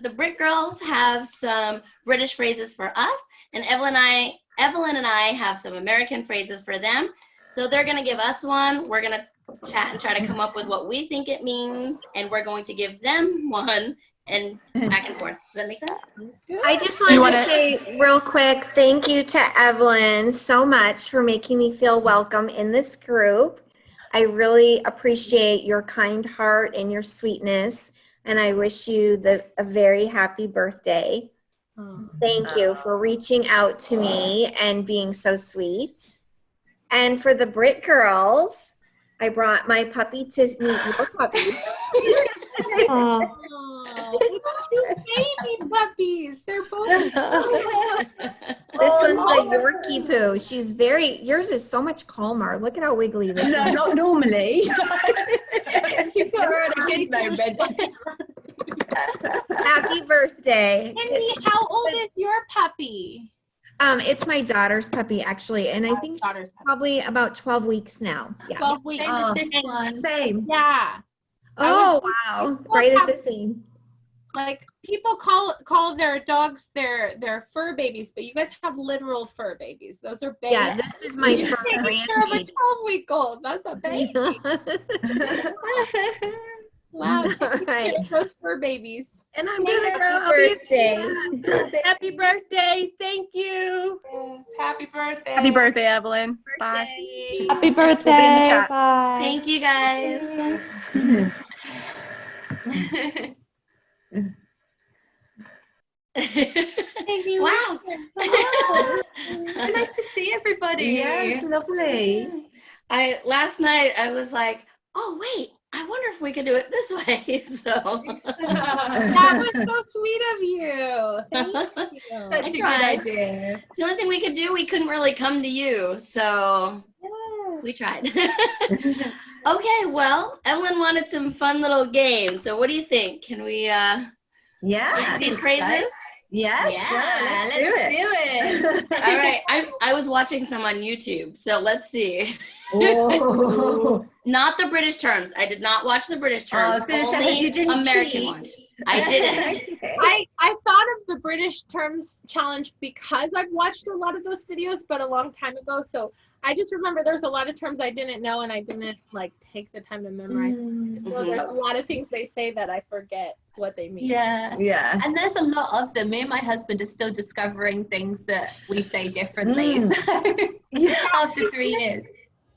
the Brit girls have some British phrases for us, and Evelyn and I have some American phrases for them. So they're going to give us one. We're going to chat and try to come up with what we think it means, and we're going to give them one, and back and forth. Does that make sense? I just wanted to say real quick, thank you to Evelyn so much for making me feel welcome in this group. I really appreciate your kind heart and your sweetness, and I wish you a very happy birthday. Thank you for reaching out to me and being so sweet. And for the Brit girls, I brought my puppy to meet your puppy. Two baby puppies. They're both. This one's a Yorkie poo. She's yours is so much calmer. Look at how wiggly this is. No, not normally. You got her at a good moment. Happy birthday. Cindy, how old is your puppy? It's my daughter's puppy, actually, and I think she's probably about 12 weeks now. Yeah. 12 weeks. Same. Yeah. Oh, wow. Right at the same. Like, people call their dogs their fur babies, but you guys have literal fur babies. Those are babies. Yeah, this is my fur taking care of a grandbaby. 12-week-old. That's a baby. Wow. Right. Those fur babies. And I'm Happy gonna birthday. Happy birthday. Thank you. Yes. Happy birthday. Happy birthday, Evelyn. Bye. Happy birthday. We'll be in the chat. Bye. Thank you, guys. Thank you. Wow. Nice to see everybody. Yes, lovely. Last night I was like, oh wait, I wonder if we could do it this way. So That was so sweet of you. Thank you. That's a good tried. idea. it's the only thing we could do. We couldn't really come to you, so Yes. we tried. Okay, well, Evelyn wanted some fun little games. So what do you think? Can we Yeah. use these phrases? Yes. Yeah, Let's do it. All right. I was watching some on YouTube, so let's see. Oh. Not the British terms. I did not watch the British I terms. was going to say, Only you didn't American cheat. ones. I didn't. Okay. I thought of the British terms challenge because I've watched a lot of those videos, but a long time ago. So I just remember there's a lot of terms I didn't know and I didn't like take the time to memorize. So there's a lot of things they say that I forget what they mean. Yeah. Yeah. And there's a lot of them. Me and my husband are still discovering things that we say differently. So Yeah. after 3 years.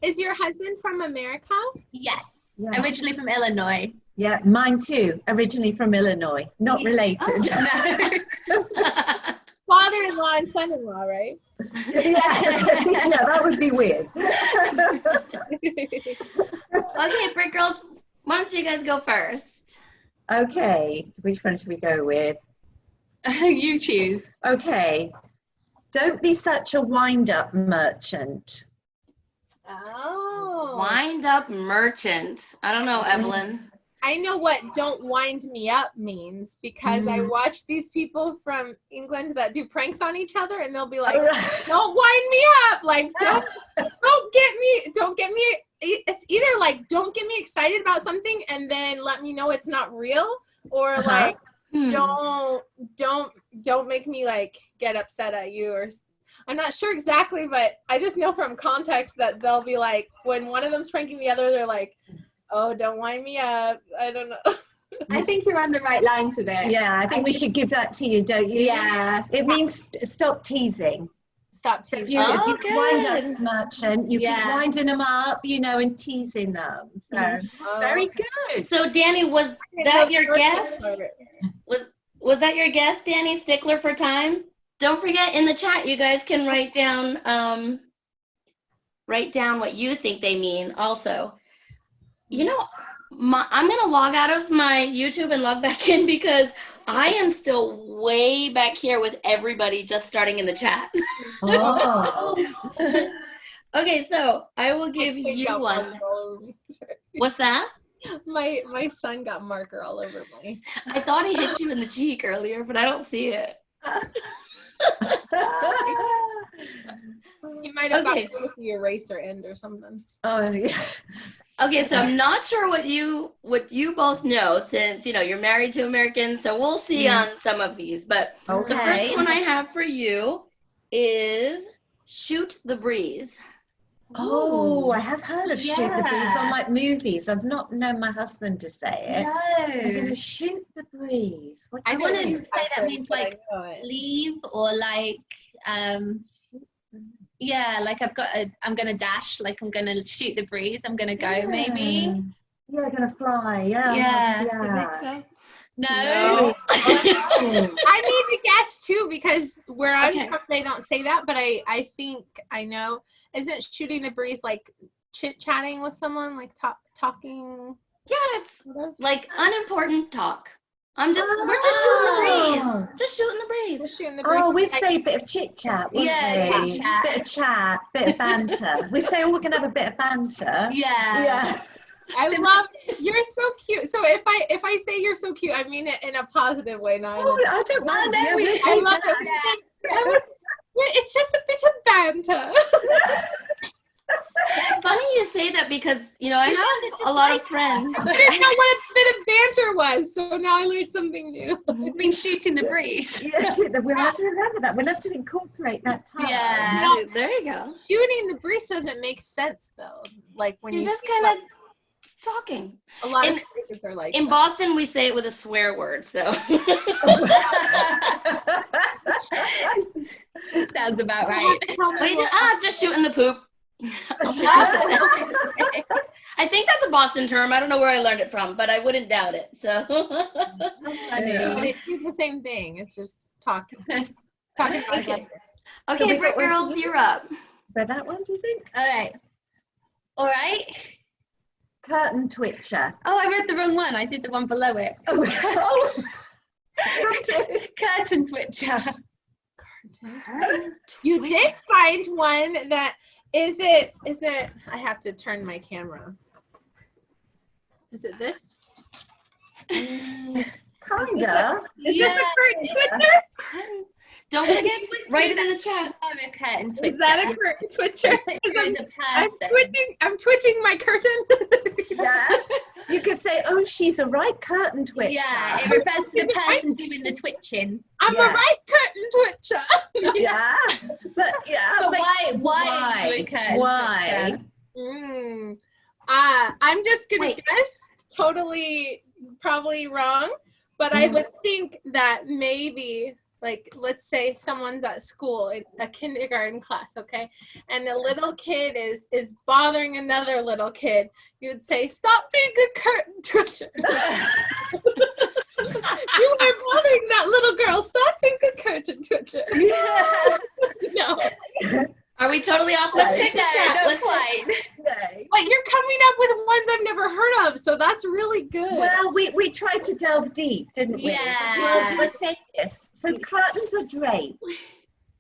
Is your husband from America? Yes. Yeah. Originally from Illinois. Yeah, mine too. Originally from Illinois. Not related. No. Father-in-law and son-in-law, right? Yeah, that would be weird. Okay, Brit Girls, why don't you guys go first? Okay, which one should we go with? You choose. Okay, don't be such a wind-up merchant. Oh. Wind up merchant. I don't know, Evelyn. I know what "don't wind me up" means because I watch these people from England that do pranks on each other, and they'll be like, "Don't wind me up!" Like, don't get me. It's either like, don't get me excited about something, and then let me know it's not real, or like, don't make me like get upset at you, or I'm not sure exactly, but I just know from context that they'll be like, when one of them's pranking the other, they're like, oh, don't wind me up. I don't know. I think you're on the right line for this. Yeah, I think we should give that to you, don't you? Yeah. It means stop teasing. Stop So if teasing. you, Oh, if you wind good. up merchant, you keep winding them up, you know, and teasing them. So very good. So, Danny, was that your guess? Was that your guess, Danny? Stickler for time? Don't forget in the chat, you guys can write down what you think they mean also. You know, I'm going to log out of my YouTube and log back in because I am still way back here with everybody just starting in the chat. Oh. Okay, so I will give you one. What's that? My son got marker all over me. I thought he hit you in the cheek earlier, but I don't see it. He might have got with the eraser end or something. Oh, yeah. Okay, so I'm not sure what you both know, since you're married to Americans, so we'll see on some of these. But the first one I have for you is shoot the breeze. Oh, I have heard of shoot the breeze on like movies. I've not known my husband to say it. No. I'm gonna shoot the breeze. I wouldn't say that means like leave or like yeah, like I'm gonna dash, like I'm gonna shoot the breeze, I'm gonna go maybe. Yeah, gonna fly. Yeah. Yeah. You think so? No. I need to guess too, because where I'm Okay. from, they don't say that, but I think I know. Isn't shooting the breeze like chit-chatting with someone, like talking? Yeah, it's like unimportant talk. We're just shooting the breeze. Just shooting the breeze. We're shooting the breeze. Oh, we'd say a bit of chit chat, wouldn't Yeah, we? chit-chat. Bit of chat, bit of banter. We say, oh, we're gonna have a bit of banter. Yeah. Yeah. I love, you're so cute. So if I say you're so cute, I mean it in a positive way, not in Oh, I don't mind. no, Yeah, we- we'll I take love that. it. It's just a bit of banter. It's funny you say that because I have a lot of friends. I didn't know what a bit of banter was, so now I learned something new. I mean shooting the breeze. Yeah, we'll have to remember that. We'll have to incorporate that time. Yeah. There you go. Shooting the breeze doesn't make sense though. Like when You're you just think kind of talking. about- a lot in- of places are like In that. Boston, we say it with a swear word, so. Sounds about right. Just shooting the poop. I think that's a Boston term. I don't know where I learned it from, but I wouldn't doubt it. So. Yeah. But it's the same thing. It's just talking. Talking about Okay. it. Okay, we BRIT got one girls, for you? you're up. But that one, do you think? All right. Curtain twitcher. Oh, I read the wrong one. I did the one below it. Oh. Curtain twitcher. You did find one that is it I have to turn my camera. Is it this? Kinda. Is this a curtain twitcher? Don't forget, write it in the chat. I'm a curtain twitcher. Is that a curtain twitcher? Twitcher is a I'm person. twitching my curtain. Yeah. You could say, oh, she's a right curtain twitcher. Yeah, it refers to the person doing the twitching. I'm Yeah. a right curtain twitcher. Yeah. But yeah. But but why are you a curtain Why? twitcher? I'm just gonna Wait. guess, totally probably wrong, but I would think that maybe, like, let's say someone's at school in a kindergarten class, okay, and a little kid is bothering another little kid. You'd say, "Stop being a curtain twitcher." You are bothering that little girl. Stop being a curtain twitcher. No. Are we totally off? Let's check the chat. Not Let's check. quite. But you're coming up with ones I've never heard of, so that's really good. Well, we tried to delve deep, didn't we? Yeah. We'll say this. So curtains are draped.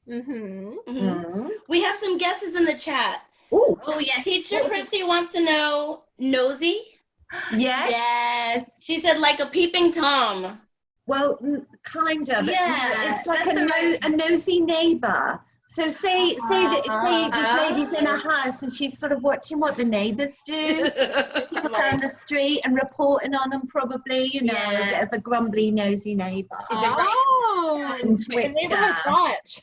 Mm-hmm. Mhm. We have some guesses in the chat. Oh, Oh, yes. Teacher Christy wants to know nosy. yes. Yes. She said like a peeping Tom. Well, kind of. Yeah, It's like that's a nosy neighbor. So say this lady's in a house and she's sort of watching what the neighbors do down the street and reporting on them, probably, a bit of a grumbly, nosy neighbor. Oh, And the neighborhood Twitcher. watch.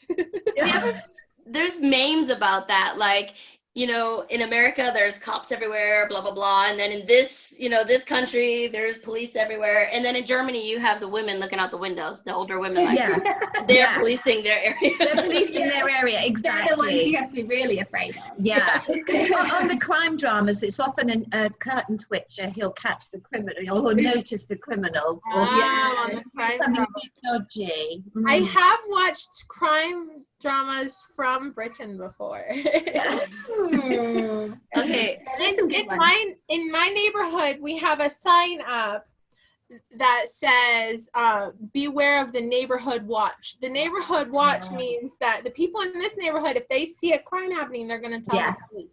There's memes about that, like, in America there's cops everywhere, blah blah blah, and then in this this country there's police everywhere, and then in Germany you have the women looking out the windows, the older women, like they're Yeah. policing their area. They're policing their area, They're the ones exactly. you have to be really afraid of. Yeah. On the crime dramas, it's often a curtain twitcher. He'll catch the criminal or notice the criminal. Or on the crime something drama. a bit dodgy. I have watched crime dramas from Britain before. Okay. There's some good ones. In my neighborhood, we have a sign up that says, beware of the neighborhood watch. The neighborhood watch means that the people in this neighborhood, if they see a crime happening, they're going to tell the police.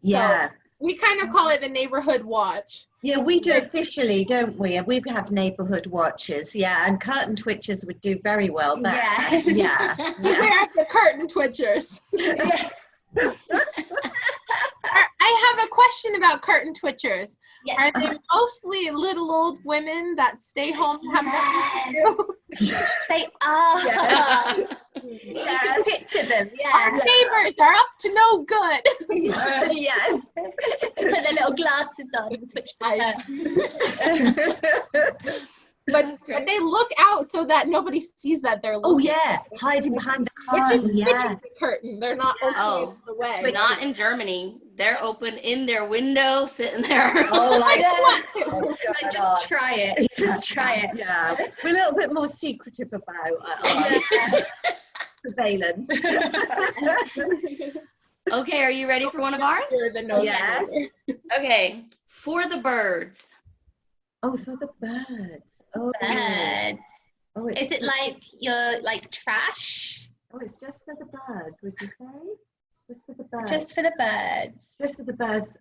Yeah. We kind of call it the neighborhood watch. Yeah, we do officially, don't we? We have neighborhood watchers, and curtain twitchers would do very well there. Yeah. Beware of the curtain twitchers. I I have a question about curtain twitchers. Yes. Are they mostly little old women that stay home and have nothing to do? They are. Yeah. You can picture them, Our yeah. neighbors are up to no good. Yes. Put their little glasses on and switch the curtain. But they look out so that nobody sees that they're Oh looking. yeah, hiding behind the It's curtain. a Yeah. curtain. They're not opening Oh, the way. But not in Germany. They're open in their window, sitting there. Oh, like Like, just try it. Just try it. Yeah, we're a little bit more secretive about surveillance. Okay, are you ready for one of ours? You're the nose Yes. monitor. Okay, for the birds. Oh, for the birds. Oh, Birds. oh, it's Is it like your trash? oh, it's just for the birds. Would you say? Just for the birds. Just for the birds. Just for the birds.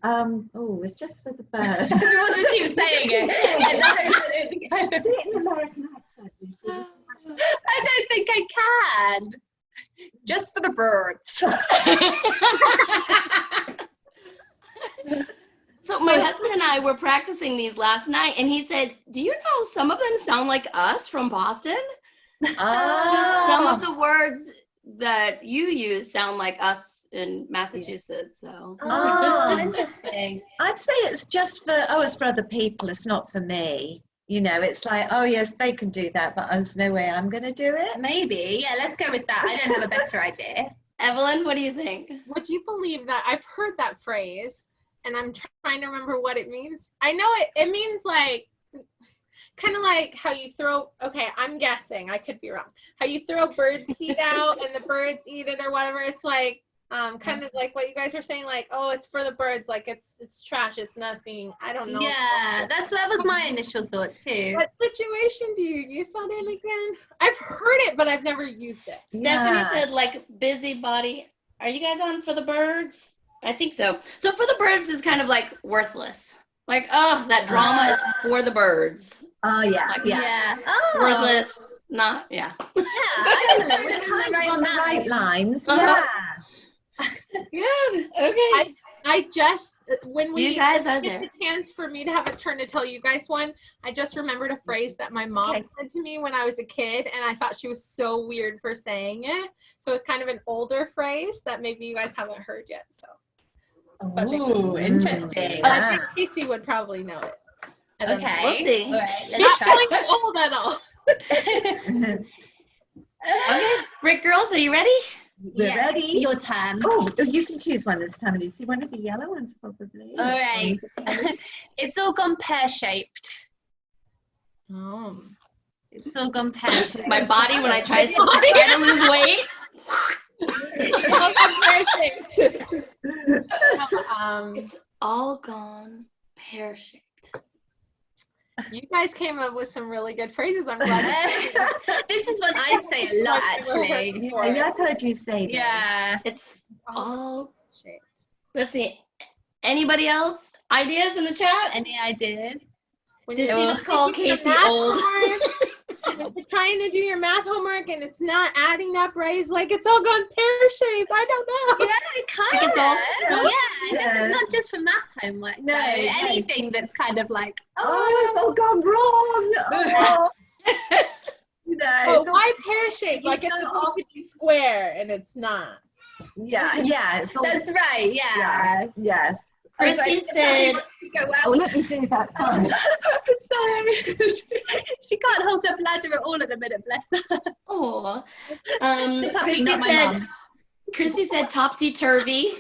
Oh, it's just for the birds. We'll just keep saying it. Say it in American accent. I don't think I can. Just for the birds. So my husband and I were practicing these last night, and he said, do you know some of them sound like us from Boston? Some of the words that you use sound like us in Massachusetts. So Oh. Interesting. I'd say it's just for, it's for other people. It's not for me. You know, it's like, oh, yes, they can do that, but there's no way I'm going to do it. Maybe. Yeah, let's go with that. I don't have a better idea. Evelyn, what do you think? Would you believe that I've heard that phrase and I'm trying to remember what it means? I know it means like, kind of like how you throw, okay, I'm guessing, I could be wrong, how you throw bird seed out and the birds eat it or whatever. It's like, kind of like what you guys were saying, like, oh, it's for the birds, like it's trash, it's nothing. I don't know. Yeah, that was my initial thought too. What situation do you use that in again? I've heard it, but I've never used it. Stephanie said like busybody. Are you guys on for the birds? I think so. So for the birds is kind of like worthless. Like, oh, that drama is for the birds. Oh, yeah, Like, Yeah. Oh. Worthless, not, yeah. Yeah, I don't know. We're kind of on the right lines. Uh-huh. Yeah. Yeah, okay. I just, when we You guys are get there. the chance for me to have a turn to tell you guys one, I just remembered a phrase that my mom Okay. said to me when I was a kid, and I thought she was so weird for saying it. So it's kind of an older phrase that maybe you guys haven't heard yet. So, Ooh, interesting. Yeah. I think Casey would probably know it. I don't know. Okay. We'll see. All right, Not let's try. feeling old at all. Okay, BRIT girls, are you ready? We're Yeah, ready. Your turn. Oh, you can choose one this time. You see one of the yellow ones, probably. All right. It's all gone pear-shaped. It's all gone pear-shaped. My body when I try to lose weight. It's all gone pear-shaped. You guys came up with some really good phrases. I'm glad. This is one I say a lot, actually. Yeah, I've heard you say that. Yeah. It's all, shaped. let's see. Anybody else? Ideas in the chat? Any ideas? Did she just call Casey old? When you're trying to do your math homework and it's not adding up right, it's like it's all gone pear-shaped. I don't know. Yeah, kind Like of. it's all- Yeah, this Yeah. is not just for math homework. No, anything that's kind of like, Oh, it's all gone wrong. Oh. You know, Oh, it's all- why pear-shaped? Like it's You know, supposed to be square and it's not. yeah, it's all, that's right, yeah. yes. Christy said, Oh, let me do that. Sorry. Sorry. She can't hold her bladder at all at the minute, bless her. oh. Puppy, not my mum. Christy said topsy-turvy.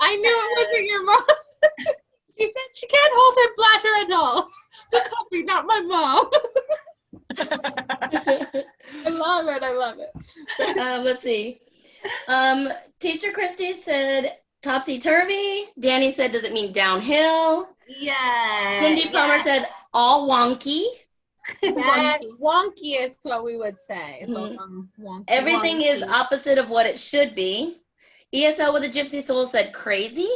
I knew it wasn't your mom. She said she can't hold her bladder at all. The puppy, not my mom. I love it. I love it. Let's see. Teacher Christy said topsy-turvy. Danny said, does it mean downhill? Yeah. Cindy Plummer said all wonky. That wonky is what we would say. It's all wonky. Everything is Wonky. opposite of what it should be. ESL with a Gypsy Soul said crazy.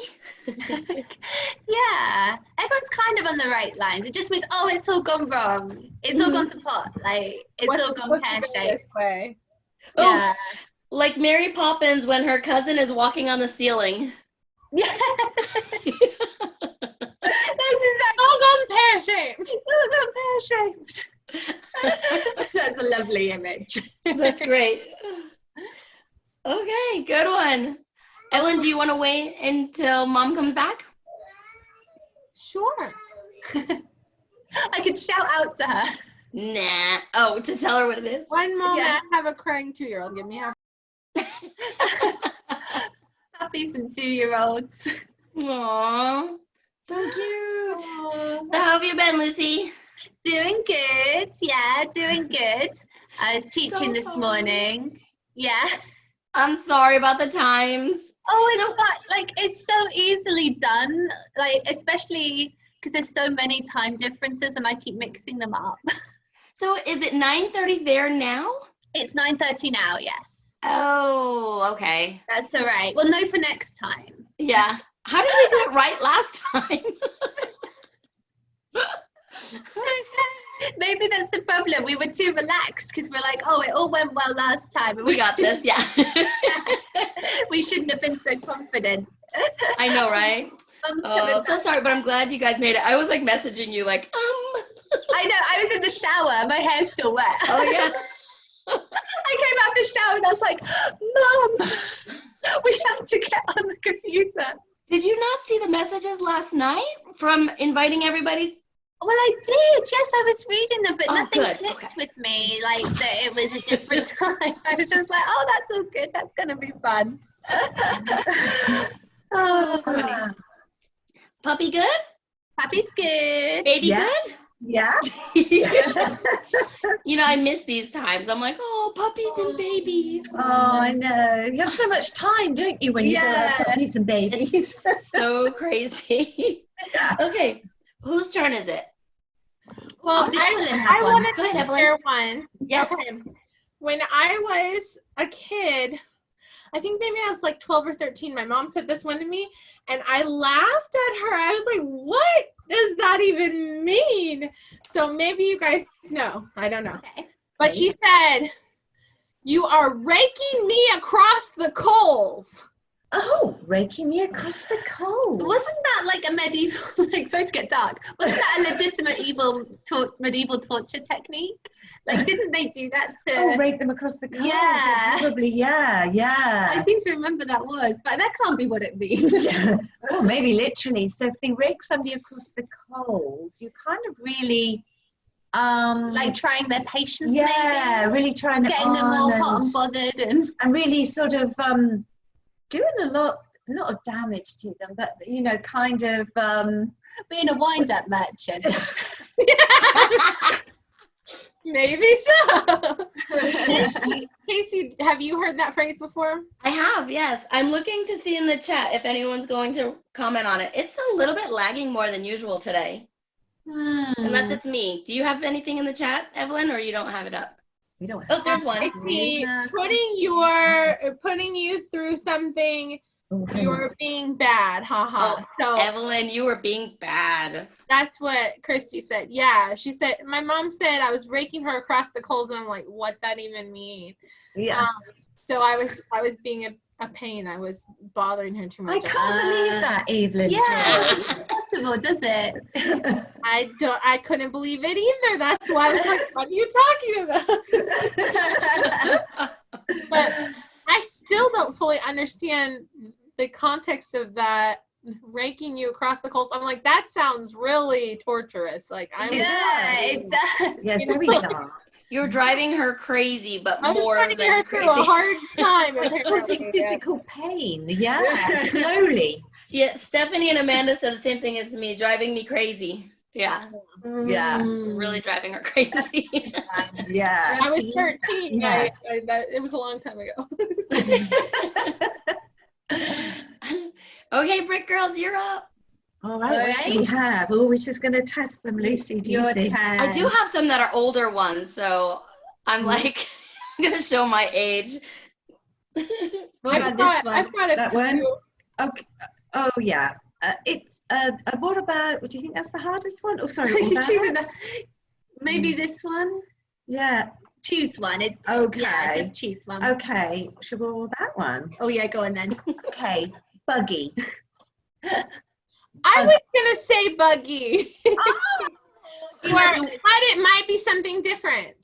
Yeah. Everyone's kind of on the right lines. It just means, oh, it's all gone wrong. It's all gone to pot. Like, it's all gone What's the pear-shaped. best way? Oh, Yeah. like Mary Poppins when her cousin is walking on the ceiling. Yeah. That's Doggone pear-shaped. pear-shaped. That's a lovely image. That's great. Okay, good one. Evelyn, do you want to wait until Mom comes back? Sure. I could shout out to her. Nah. Oh, to tell her what it is? One moment, Yeah. I have a crying 2-year-old. Give me half. Puppies and 2-year-olds. Aww, so cute. Aww. So how have you been, Lucy? Doing good. Yeah, doing good. I was teaching this sorry. morning. Yes. I'm sorry about the times. Oh, it's it's so easily done. Like, especially because there's so many time differences and I keep mixing them up. So is it 9:30 there now? It's 9:30 now, yes. Oh, okay. That's all right. Well, no for next time. Yeah. How did we do it right last time? Maybe that's the problem. We were too relaxed because we're like, oh, it all went well last time. And We got this, yeah. We shouldn't have been so confident. I know, right? Oh, so sorry, but I'm glad you guys made it. I was like messaging you like, I know, I was in the shower. My hair's still wet. Oh, yeah. I came out of the shower and I was like, Mom, we have to get on the computer. Did you not see the messages last night from inviting everybody? Well, I did. Yes, I was reading them, but Oh, nothing good. clicked Okay. with me, like that it was a different time. I was just like, oh, that's all good. That's going to be fun. Oh, Puppy good? Puppy's good. Baby Yeah. good? Yeah. You know, I miss these times. I'm like, oh, puppies and babies. Oh, I know. You have so much time, don't you, when you Yeah. have puppies and babies? So crazy. Okay, whose turn is it? Well, Did Evelyn have I one? wanted Go ahead, to Evelyn. share one. Yes. Okay. When I was a kid, I think maybe I was like 12 or 13, my mom said this one to me, and I laughed at her. I was like, what does that even mean? So maybe you guys know. I don't know. Okay. But she said, you are raking me across the coals. Oh, raking me across the coals. Wasn't that like a medieval, like, sorry to get dark, wasn't that a legitimate medieval torture technique? Like, didn't they do that to... Oh, rake them across the coals. Yeah. Probably, yeah. I seem to remember that was, but that can't be what it means. Well, maybe literally. So if they rake somebody across the coals, you kind of really... Like trying their patience, yeah, maybe? really trying to Getting them all hot and bothered and... and really sort of doing a lot of damage to them, but you know, kind of being a wind-up merchant. Maybe so. Casey, have you heard that phrase before? I have, yes. I'm looking to see in the chat if anyone's going to comment on it. It's a little bit lagging more than usual today, unless it's me. Do you have anything in the chat, Evelyn, or you don't have it up? we don't Oh, there's one. Casey, putting you through something, you're being bad, haha. So Evelyn, you were being bad. that's what Christy said. Yeah, she said, my mom said I was raking her across the coals, and I'm like, what's that even mean? yeah. So I was being a pain. I was bothering her too I much. can't believe that, Evelyn. Yeah, it's possible, does it? I couldn't believe it either. That's why I was like, what are you talking about? But I still don't fully understand the context of that, raking you across the coals. I'm like, that sounds really torturous. Like, I'm It does. Yes, very dark. You're driving her crazy, but I was more trying to get than her through crazy. a hard time. Causing physical pain. Yeah, slowly. Yeah, Stephanie and Amanda said the same thing as me, driving me crazy. Yeah, Yeah. really driving her crazy. Yeah. I was 13. Yes. It was a long time ago. Okay, BRIT Girls, you're up. All right, what should we have? Oh, we're just going to test them, Lucy. Do you Your think? turn. I do have some that are older ones, so I'm like, I'm going to show my age. What about this one? I've got a That one? few. Okay. Oh, yeah. It's, what about, do you think that's the hardest one? Oh, sorry. What about Choosing that? maybe this one? Yeah. Choose one. Okay. Yeah, just choose one. Okay. Should we roll that one? Oh, yeah, go on then. Okay. Buggy. I was gonna say buggy. Oh, But it might be something different.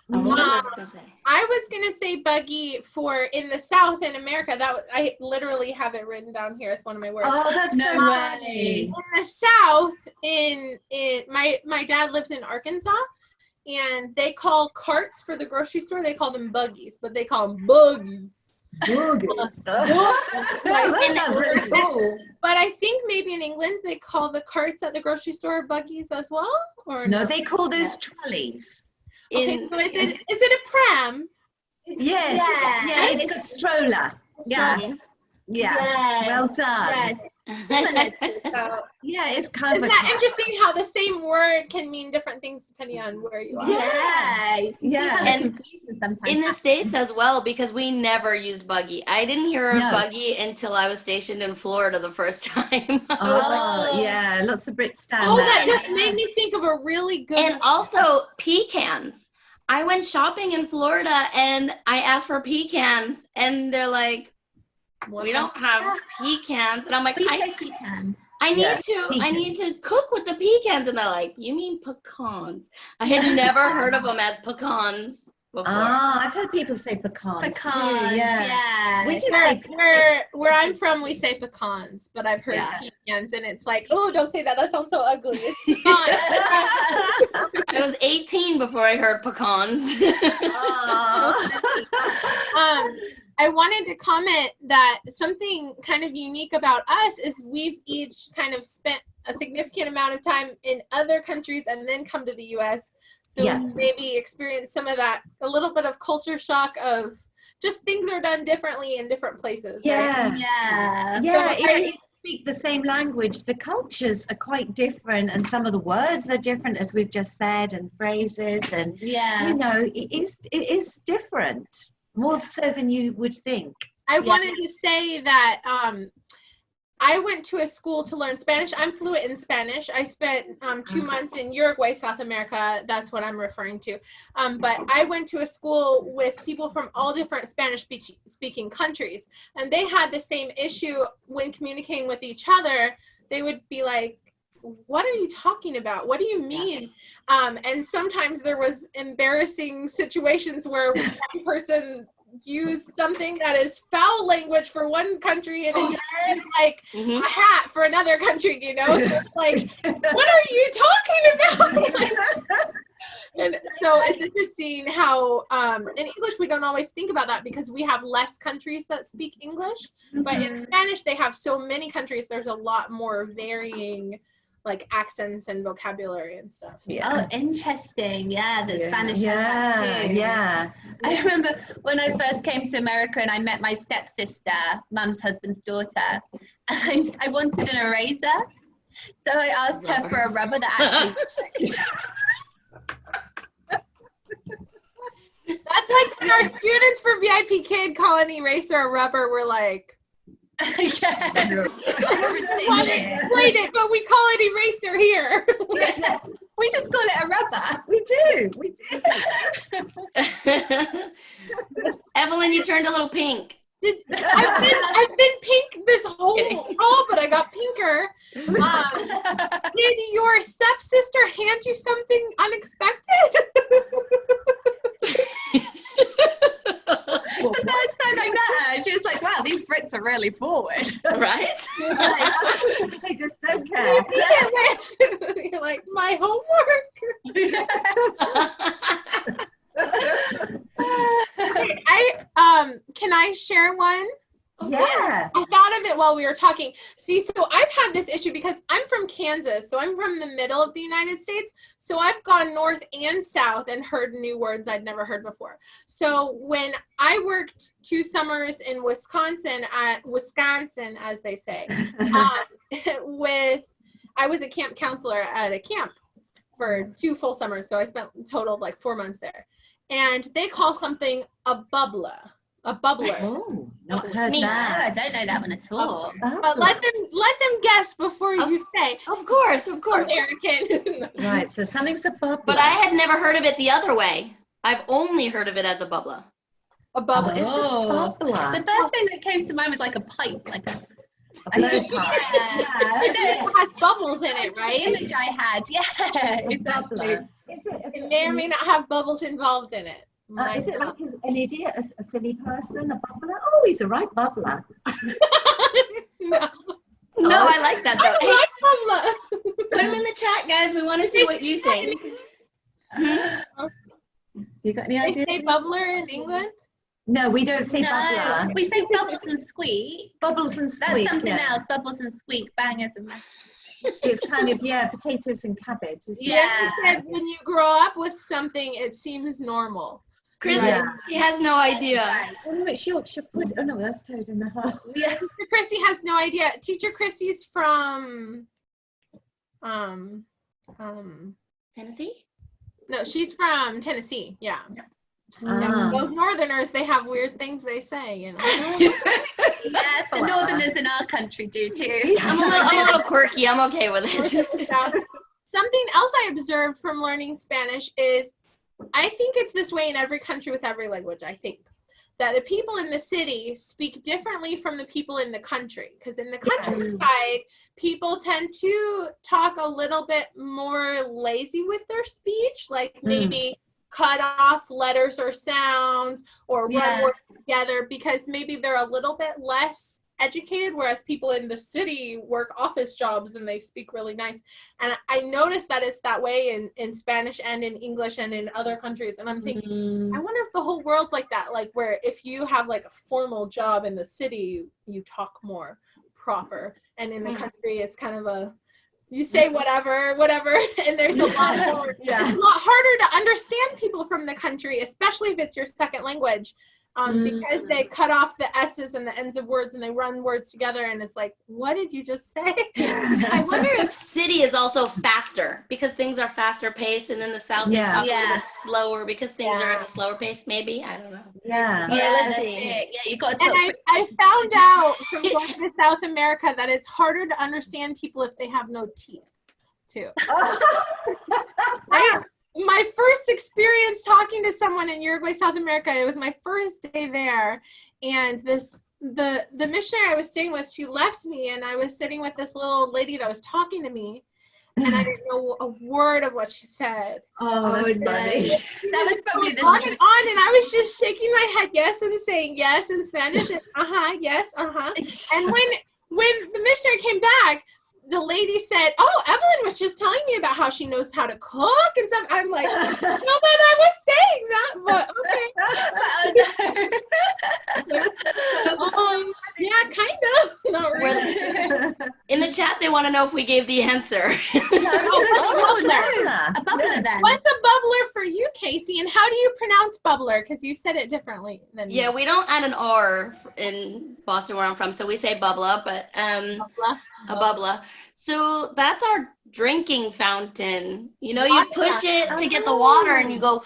What was I gonna say? I was gonna say buggy for in the South in America. I literally have it written down here as one of my words. oh, that's No so way. funny. In the South, in my dad lives in Arkansas, and they call carts for the grocery store. They call them buggies, but they call them buggies. Boogers. That sounds really cool. But I think maybe in England they call the carts at the grocery store buggies as well, or No, they call those trolleys. Okay, so is it a pram? Yes. Yeah, it's a stroller. Yeah. So, Yeah. Well done. Yes. So, Yeah, it's kind isn't of that interesting how the same word can mean different things depending on where you are? Yeah. Yeah. And Confusion sometimes in the happens. States as well, because we never used buggy. I didn't hear of No. buggy until I was stationed in Florida the first time. Oh, yeah. Lots of Brits stand Oh, there. that just made me think of a really good And also pecans. I went shopping in Florida and I asked for pecans and they're like, we don't have pecans. And I'm like, We say pecan. I Yeah, need to cook with the pecans. And they're like, you mean pecans? I had never heard of them as pecans before. Ah, I've heard people say pecans. Pecans. Too, yeah. We just say where I'm from, we say pecans, but I've heard Yeah. pecans, and it's like, oh, don't say that. That sounds so ugly. It's pecan. I was 18 before I heard pecans. Ah. I wanted to comment that something kind of unique about us is we've each kind of spent a significant amount of time in other countries and then come to the U.S. So Yeah. maybe experience some of that, a little bit of culture shock of just things are done differently in different places. Right? Yeah. Yeah, So even if you speak the same language, the cultures are quite different, and some of the words are different, as we've just said, and phrases, and Yeah. you know, it is different, more so than you would think. I wanted to say that I went to a school to learn Spanish. I'm fluent in Spanish. I spent 2 months in Uruguay, South America. That's what I'm referring to. But I went to a school with people from all different Spanish-speaking countries, and they had the same issue when communicating with each other. They would be like, what are you talking about? What do you mean? And sometimes there was embarrassing situations where one person used something that is foul language for one country and it's like Mhm. a hat for another country, you know? So it's like, what are you talking about? And so it's interesting how in English we don't always think about that because we have less countries that speak English, but in Spanish they have so many countries, there's a lot more varying like accents and vocabulary and stuff. So. Oh, interesting. Yeah, that Spanish has Yeah, that too. yeah. I remember when I first came to America and I met my stepsister, Mum's husband's daughter, and I wanted an eraser. So I asked her for a rubber that actually That's like when our students for VIP Kid call an eraser a rubber, we're like, yeah. I want to explain it, but we call it eraser here. We just call it a rubber. We do. Evelyn, you turned a little pink. I've been pink this whole role, but I got pinker. Did your stepsister hand you something unexpected? The first time I met her, she was like, wow, these Brits are really forward. Right? They just don't care. You're like, my homework. Can I share one? Yeah. I thought of it while we were talking. See, so I've had this issue because I'm from Kansas, so I'm from the middle of the United States. So I've gone north and south and heard new words I'd never heard before. So when I worked 2 summers in Wisconsin, as they say, I was a camp counselor at a camp for 2 full summers. So I spent a total of like 4 months there. And they call something a bubbler. A bubbler. Oh, not heard Me. I that. don't know that one at all. But let them guess before you say. Of course. American. Right, so something's a bubbler. But I had never heard of it the other way. I've only heard of it as a bubbler. A bubble. What is a Oh. bubbler? The first thing that came to mind was like a pipe, like a A blow pop. Yeah. It has bubbles in it, The right? image I had, yeah. A bubbler. Is It may or may not have bubbles involved in it. is it like an idiot, a silly person, a bubbler? Oh, he's a right bubbler. No. No, I like that though. Hey, Right bubbler. put them in the chat, guys. We want to see what you think. You got any They ideas? say bubbler in England? No, we don't say No, bubbler. we say bubbles and squeak. Bubbles and That's squeak. something yeah. else. Bubbles and squeak, bangers and mashed. It's kind of, potatoes and cabbage. Isn't it? Yeah. They said when you grow up with something, it seems normal. Chris, Yeah. he has no idea. Right. Oh, no, it's Yorkshire pudding. Oh, no, that's toad in the hole. Yeah. Teacher Chrissy has no idea. Teacher Chrissy's from, Tennessee? no, she's from Tennessee. Yeah. Ah. Those Northerners, they have weird things they say, you know. Yeah, the Northerners in our country do too. I'm a little quirky. I'm okay with it. Something else I observed from learning Spanish is, I think it's this way in every country with every language, I think, that the people in the city speak differently from the people in the country. Because in the countryside, people tend to talk a little bit more lazy with their speech, like maybe cut off letters or sounds or run words together because maybe they're a little bit less educated, whereas people in the city work office jobs and they speak really nice. And I noticed that it's that way in Spanish and in English and in other countries. And I'm thinking, I wonder if the whole world's like that, like where if you have like a formal job in the city, you talk more proper. And in the country, it's kind of a, you say whatever, and there's a lot more, it's a lot harder to understand people from the country, especially if it's your second language. Because they cut off the S's and the ends of words and they run words together and it's like, what did you just say? I wonder if city is also faster because things are faster paced, and then the south is a little bit slower because things are at a slower pace. Maybe, I don't know. Yeah. Yeah, that's it. Yeah, you've got to talk And I found out from going to South America that it's harder to understand people if they have no teeth too. My first experience talking to someone in Uruguay, South America, it was my first day there, and the missionary I was staying with, she left me, and I was sitting with this little lady that was talking to me, and I didn't know a word of what she said. Oh, that's funny. That was probably the On and on, and I was just shaking my head yes and saying yes in Spanish, and yes, and when the missionary came back, the lady said, "Oh, Evelyn was just telling me about how she knows how to cook and stuff." I'm like, "No, but I was saying that, but okay." Yeah, kind of. Not really. In the chat, they want to know if we gave the answer. A bubbler then. What's a bubbler for you, Kasie? And how do you pronounce bubbler? Because you said it differently than Yeah, me. we don't add an R in Boston where I'm from, so we say bubbler, but Bubbler. a bubbler. So that's our drinking fountain. You know, you push it to get the water and you go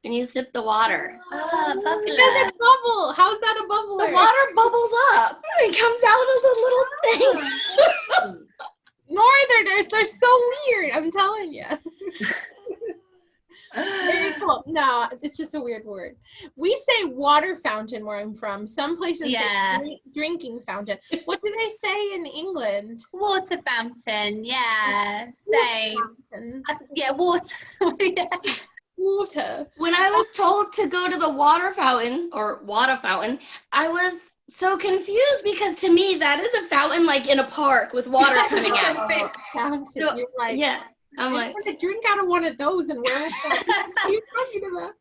and you sip the water. Oh, It bubbler. doesn't bubble. How's that a bubbler? The water bubbles up. It comes out of the little thing. Northerners, they're so weird. I'm telling you. Very cool. No, it's just a weird word. We say water fountain where I'm from. Some places say drinking fountain. What do they say in England? Water fountain, yeah. Say, Water fountain. yeah, water. Yeah. Water. When I was told to go to the water fountain, I was so confused because to me that is a fountain like in a park with water coming out. Fountain. So, You're like, yeah. I'm I like, want to drink out of one of those and where are you talking about?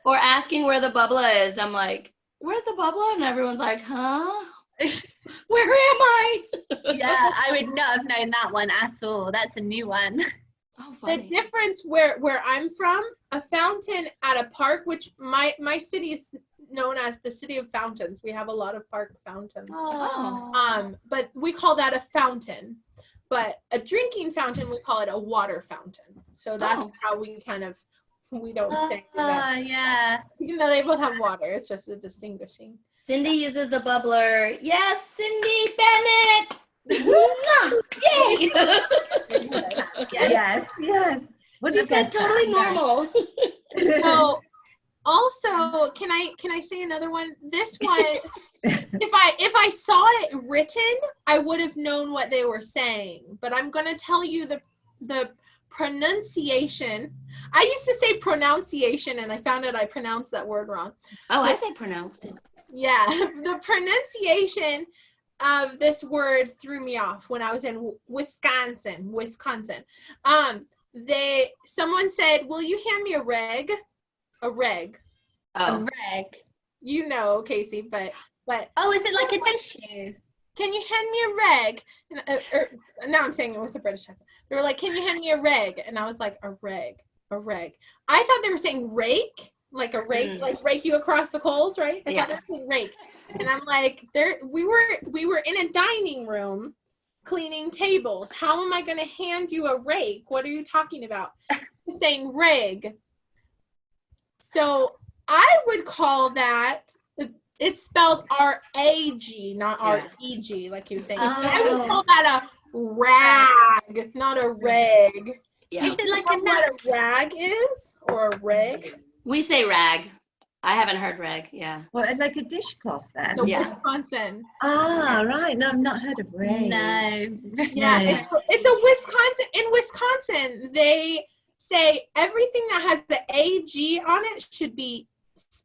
or asking where the bubbler is. I'm like, where's the bubbler? And everyone's like, huh? Where am I? Yeah, I would not have known that one at all. That's a new one. Oh, The funny. difference where I'm from, a fountain at a park, which my city is known as the city of fountains. We have a lot of park fountains. Oh. But we call that a fountain. But a drinking fountain, we call it a water fountain. So that's how we we don't say that. Yeah. Even though they both have water, it's just a distinguishing. Cindy uses the bubbler. Yes, Cindy Bennett. Yay! Yes. What She is said that? totally normal. So Also, can I say another one? This one, if I saw it written, I would have known what they were saying. But I'm gonna tell you the pronunciation. I used to say pronunciation, and I found out I pronounced that word wrong. Oh, I say pronounced it. Yeah, the pronunciation of this word threw me off when I was in Wisconsin. Someone said, "Will you hand me a reg?" A reg. Oh. A reg. You know, Casey, but Oh, is it like a tissue? can you hand me a reg? And, now I'm saying it with a British accent. They were like, "Can you hand me a reg?" And I was like, "A reg, a reg." I thought they were saying rake, like a rake, like rake you across the coals, right? I thought they were saying rake. And I'm like, we were in a dining room cleaning tables. How am I going to hand you a rake? What are you talking about? Saying reg. So I would call that, it's spelled R-A-G, not R-E-G, like you were saying. I would call that a rag, not a reg. Yeah. Is it like What a rag is? Or a reg? We say rag. I haven't heard rag. Yeah. What, like a dishcloth then? No, Yeah. Wisconsin. Ah, right. No, I've not heard of Ray. No. Yeah, it's a Wisconsin. In Wisconsin, they say everything that has the A-G on it should be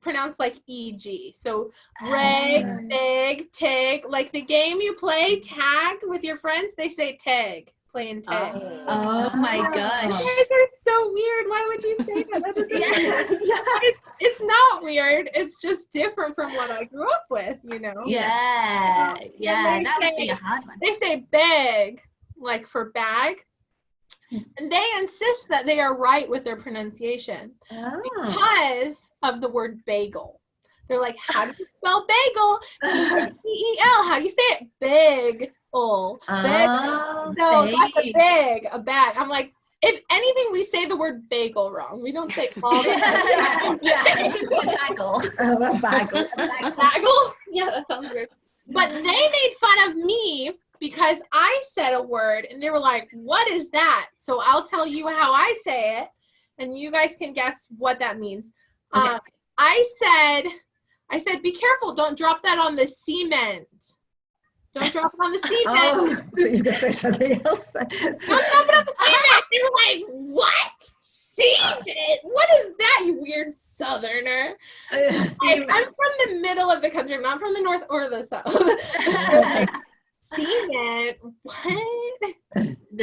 pronounced like E-G. So reg, tag, tag. Like the game you play, tag, with your friends, they say tag. Playing tag. Oh my gosh. You guys are so weird. Why would you say that? That doesn't it's not weird. It's just different from what I grew up with, you know? Yeah. Yeah. They That would say- be a hard one. They say bag, like for bag. And they insist that they are right with their pronunciation because of the word bagel. They're like, how do you spell bagel? B-E-E-L. How do you say it? Big. So that's a bag. I'm like, if anything, we say the word bagel wrong. We don't say all the It should be a bagel. A bagel. bagel. Yeah, that sounds weird. But they made fun of me because I said a word and they were like, what is that? So I'll tell you how I say it and you guys can guess what that means. Okay. I said, be careful, don't drop that on the cement. Don't drop it on the cement. Oh, you're going to say something else. Don't drop it on the cement. They were like, what? Cement? What is that, you weird southerner? Like, I'm from the middle of the country. I'm not from the north or the south. Cement? What?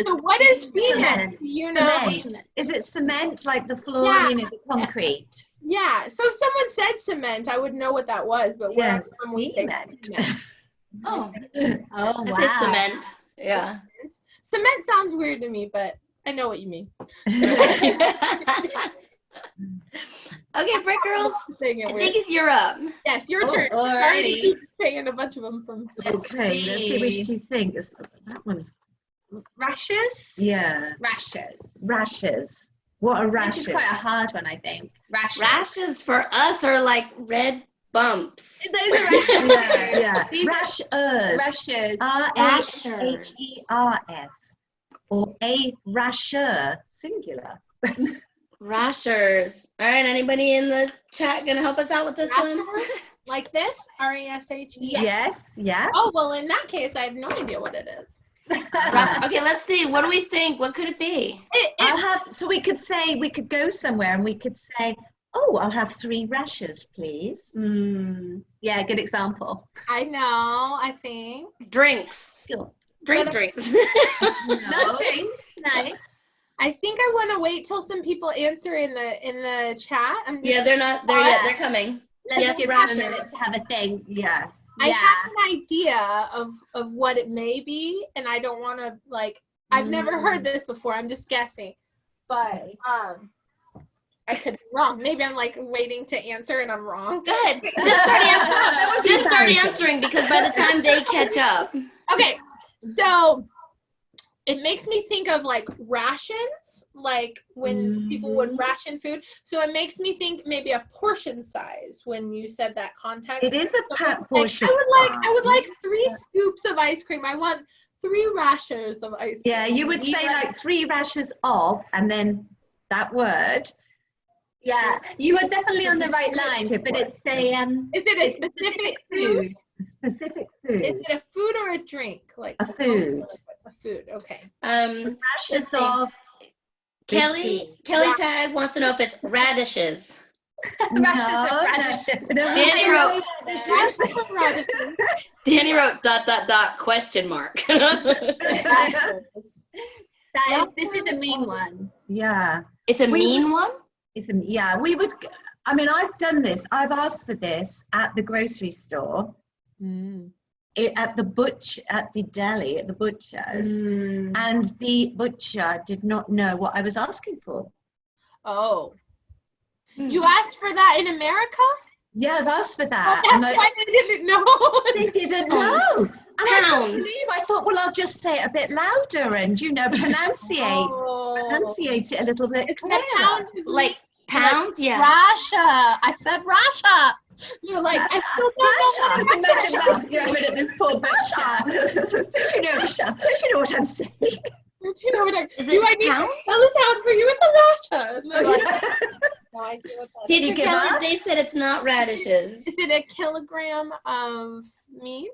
So what is cement? You know? Cement. Is it cement, like the floor, Yeah. you know, the concrete? Yeah. So if someone said cement, I would know what that was. But where I'm from, we say cement. Oh. Oh, I wow. say cement. Yeah. Cement sounds weird to me, but I know what you mean. Okay, Brick Girls. Saying it I weird. think it's your up. Yes, your turn. I alrighty. already keep saying a bunch of them from. Okay, let's see. Which do you think? That one's, Rashes? yeah. Rashes. Rashes. What are This rashes? is quite a hard one, I think. Rashes. Rashes for us are like red bumps. Those are rashes. Yeah. These are Rashers. rashes. R-A-H-E-R-S. Or a rasher, singular. Rashers. All right, anybody in the chat gonna help us out with this one? Like this? R-A-S-H-E? Yes, yeah. Oh, well, in that case, I have no idea what it is. Rash- okay, let's see. What do we think? What could it be? I'll have, so we could go somewhere and we could say, oh, I'll have 3 rashes, please. Yeah, good example. I know, I think. Drinks. Drinks. No drinks. No. I think I want to wait till some people answer in the chat. Yeah, they're not there yet. They're coming. Let's Yes, give them a rashes. minute to have a think. Yes. I Yeah. have an idea of what it may be, and I don't want to, like, I've never heard this before. I'm just guessing. But I could be wrong. Maybe I'm, like, waiting to answer and I'm wrong. Good. Just start answering because by the time they catch up. Okay, so it makes me think of like rations, like when people would ration food. So it makes me think maybe a portion size when you said that context. It is a Like, portion. I would like 3 scoops of ice cream. I want 3 rashers of ice cream. Yeah, you would say like 3 rashes of, and then that word. Yeah, you are definitely on the right line, descriptive but word. it's a Is it a specific food? Specific Is food. it a food or a drink? Like A food. A food. Okay. Rashes let's see. of Kelly Tag wants to know if it's radishes. radishes. Danny wrote Radishes. Danny wrote ... question mark. This is a mean one. Yeah. It's a mean one? Yeah, we would, I mean, I've done this. I've asked for this at the grocery store, at the deli, at the butcher's, and the butcher did not know what I was asking for. Oh. You asked for that in America? Yeah, I've asked for that. Oh, that's why they didn't know. They didn't know. And I couldn't Pounds. believe, I thought, well, I'll just say it a bit louder and, pronunciate it a little bit clearer. Like pounds? Yeah. Russia. I said Russia. You're like, I still don't know what Imagine that rid of this poor butcher. Don't you know what I'm saying? Don't you know what I Is do? it I need pounds? to spell it out for you. It's a Russia. And they're like, no idea what that is. Teacher give Kelly, up? they said it's not radishes. Is it a kilogram of meat?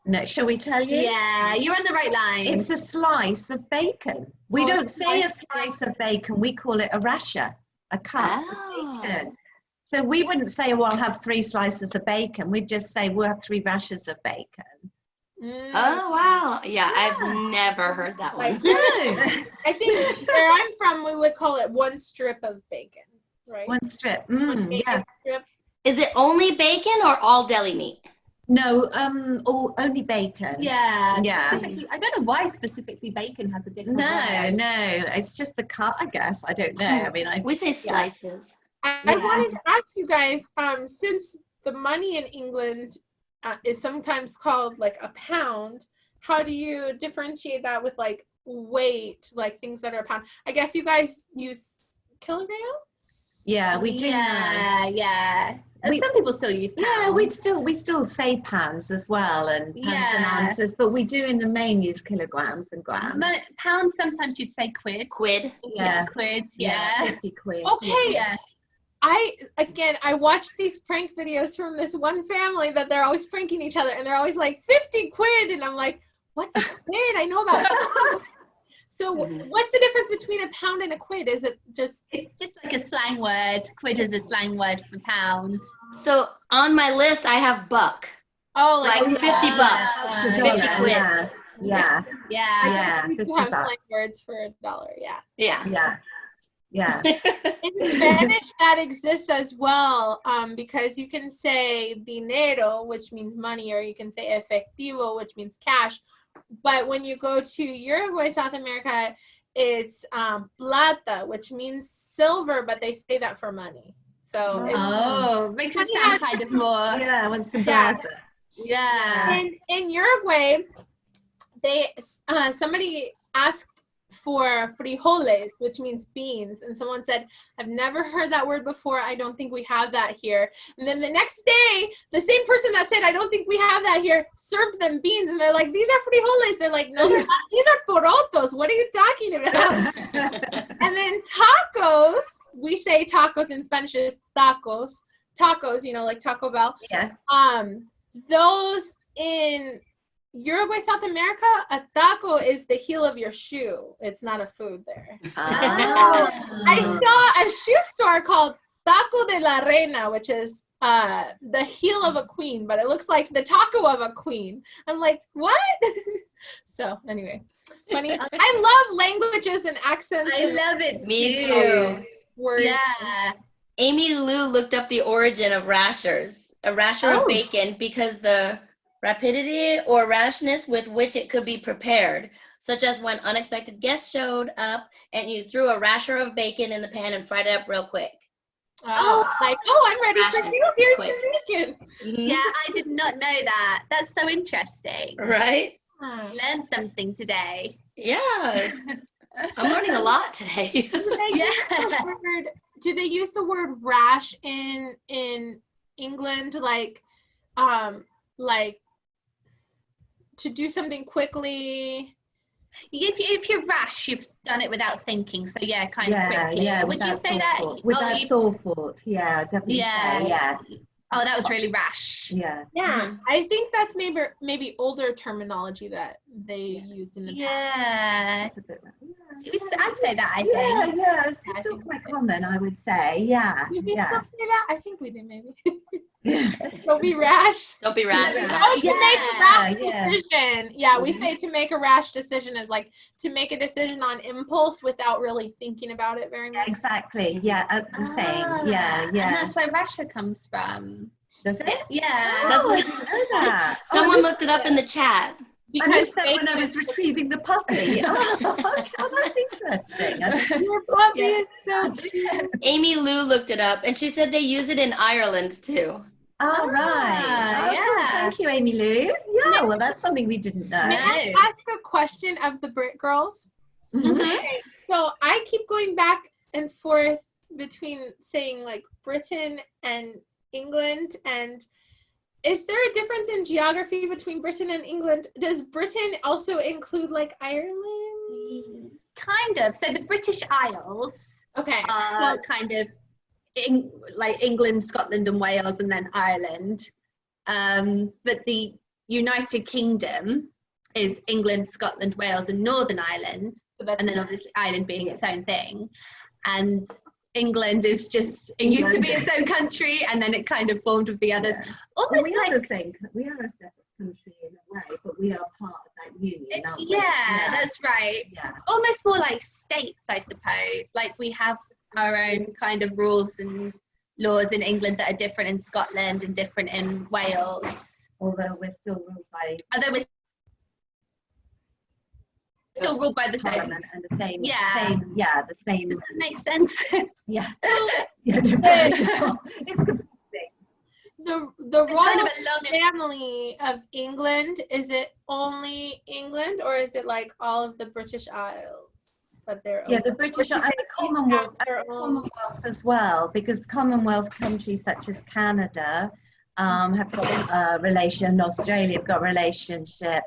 No, shall we tell you? Yeah, you're on the right line. It's a slice of bacon. We don't say a slice of bacon. We call it a rasher, a cut of bacon. So we wouldn't say, well, I'll have 3 slices of bacon. We'd just say, we'll have 3 rashers of bacon. Oh, wow. Yeah, I've never heard that one. No. I think where I'm from, we would call it 1 strip of bacon, right? 1 strip. One bacon Yeah. strip. Is it only bacon or all deli meat? No, only bacon. Yeah. Yeah. I don't know why specifically bacon has a different No, word. it's just the cut, I guess. I don't know. I mean, We say slices. I wanted to ask you guys, since the money in England is sometimes called like a pound, how do you differentiate that with like weight, like things that are a pound? I guess you guys use kilograms? Yeah, we do now. Yeah. Some people still use pounds. Yeah, we still say pounds as well, and pounds and ounces, but we do in the main use kilograms and grams. But pounds, sometimes you'd say quid. Quid. Yeah. Quids, 50 quid. Okay. Yeah. I watched these prank videos from this one family that they're always pranking each other, and they're always like 50 quid, and I'm like, what's a quid? I know about it. So what's the difference between a pound and a quid? Is it just... It's just like a slang word. Quid is a slang word for pound. So on my list, I have buck. Oh, Like 50 bucks. 50 quid. Yeah. We do have slang words for a dollar, Yeah. In Spanish, that exists as well, because you can say dinero, which means money, or you can say efectivo, which means cash. But when you go to Uruguay, South America, it's plata, which means silver, but they say that for money. So makes it sound kind of more. Yeah, once in Brazil. Yeah. In Uruguay, they somebody asked for frijoles, which means beans, and someone said, I've never heard that word before, I don't think we have that here. And then the next day, the same person that said, I don't think we have that here, served them beans, and they're like, these are frijoles. They're like, no, they're not. These are porotos. What are you talking about? And then tacos, we say tacos in Spanish is tacos, like Taco Bell. Yeah. Those in Uruguay, South America, a taco is the heel of your shoe. It's not a food there. I saw a shoe store called Taco de la Reina, which is the heel of a queen, but it looks like the taco of a queen. I'm like, what? So anyway, funny. I love languages and accents. I love it. Me too. Words. Yeah. Amy Lou looked up the origin of rashers, a rasher of bacon, because the rapidity or rashness with which it could be prepared, such as when unexpected guests showed up and you threw a rasher of bacon in the pan and fried it up real quick. I'm ready for you. Here's the bacon. Mm-hmm. Yeah, I did not know that. That's so interesting. Right? Learned something today. Yeah. I'm learning a lot today. Do they use the word rash in England, like to do something quickly, If you're rash, you've done it without thinking. So yeah, kind of quickly. Yeah, Would you say that? Without thought, yeah, definitely. Yeah. Say, yeah. Oh, that was really rash. Yeah. Yeah, I think that's maybe older terminology that they used in the past. Yeah. I'd say that, I Yeah, think. yeah, it's still quite common, I would say. Yeah. Did we yeah. still say that? I think we did, maybe. Don't be rash. Don't be rash. Oh, to make a rash Yeah. decision. Yeah, we say to make a rash decision is like to make a decision on impulse without really thinking about it very much. Exactly. Yeah, the same. Yeah, And yeah. that's where rasher comes from. Does it? Yeah. Oh, I didn't know that. Someone looked it up in the chat. I missed that when I was retrieving the puppy. Oh, that's interesting. Your puppy is so cute. Amy Lou looked it up, and she said they use it in Ireland too. Oh, right. Oh, yeah. Thank you, Amy Lou. Yeah, well, that's something we didn't know. May I ask a question of the BRIT girls? Mhm. So I keep going back and forth between saying like Britain and England, and is there a difference in geography between Britain and England? Does Britain also include like Ireland? Kind of. So the British Isles Okay. are kind of like England, Scotland and Wales and then Ireland. But the United Kingdom is England, Scotland, Wales and Northern Ireland. So that's And then obviously Ireland being its own thing. And England is just, it used to be its own country and then it kind of formed with the others. Yeah. Almost we like, are the same. We are a separate country in a way, but we are part of that union, aren't we? yeah, that's right. Yeah. Almost more like states, I suppose. Like we have our own kind of rules and laws in England that are different in Scotland and different in Wales. Although we're still ruled by Although we're still ruled by the same. Parliament and the same. Yeah. The same. Does that make sense? Yeah. It's confusing. the It's kind of royal a long. family of England, is it only England or is it like all of the British Isles that they're Yeah, the over? British and the Commonwealth as well, because Commonwealth countries such as Canada have got a relation. Australia have got a relationship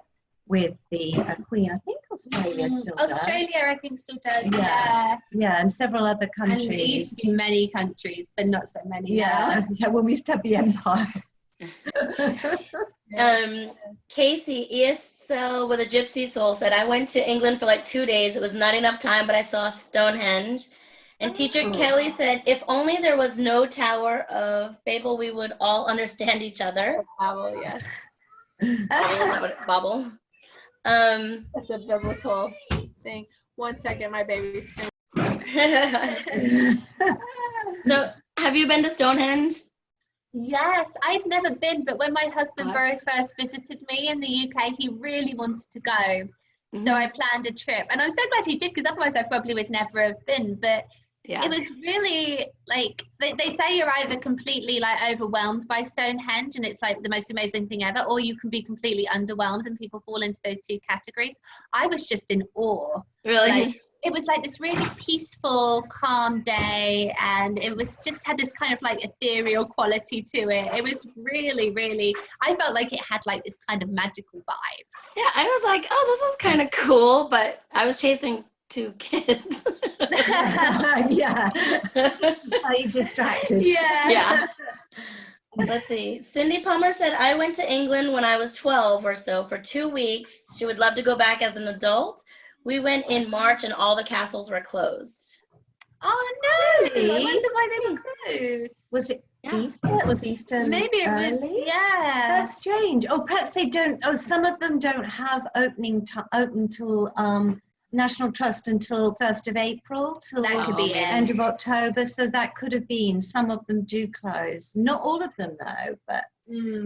with the Queen. I think Australia still does. Australia, I think, still does. Yeah. Yeah, and several other countries. And it used to be many countries, but not so many Yeah, now. yeah. When we used to have the empire. Kasie ESL with a gypsy soul said, I went to England for like 2 days. It was not enough time, but I saw Stonehenge. And teacher Kelly said, if only there was no Tower of Babel, we would all understand each other. Babel, yeah. Bobble. That's a biblical thing. 1 second, my baby's screaming. So, have you been to Stonehenge? Yes, I've never been, but when my husband very first visited me in the UK, he really wanted to go. So I planned a trip, and I'm so glad he did, because otherwise I probably would never have been. But Yeah. it was really like they say you're either completely like overwhelmed by Stonehenge and it's like the most amazing thing ever, or you can be completely underwhelmed, and people fall into those two categories. I was just in awe. Really? Like, it was like this really peaceful, calm day, and it was just had this kind of like ethereal quality to it. It was really, really, I felt like it had like this kind of magical vibe. Yeah, I was like, oh, this is kind of cool, but I was chasing 2 kids. Yeah. Are you distracted? Yeah. Let's see. Cindy Palmer said, I went to England when I was 12 or so for 2 weeks. She would love to go back as an adult. We went in March and all the castles were closed. Oh no! Really? I wonder why they were closed. Was it Yeah. Easter? It was Easter. Maybe it was, early? yeah. That's strange. Oh, perhaps they don't. Oh, some of them don't have open till National Trust until 1st of April till That could be it. end of October. So that could have been. Some of them do close. Not all of them though, but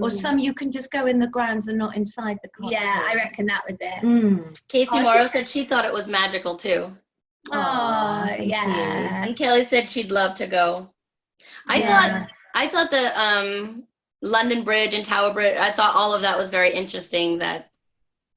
or some you can just go in the grounds and not inside the castle. Yeah, I reckon that was it. Casey Morrow said she thought it was magical too. Oh, thank yeah. And Kelly said she'd love to go. I thought the London Bridge and Tower Bridge, I thought all of that was very interesting. That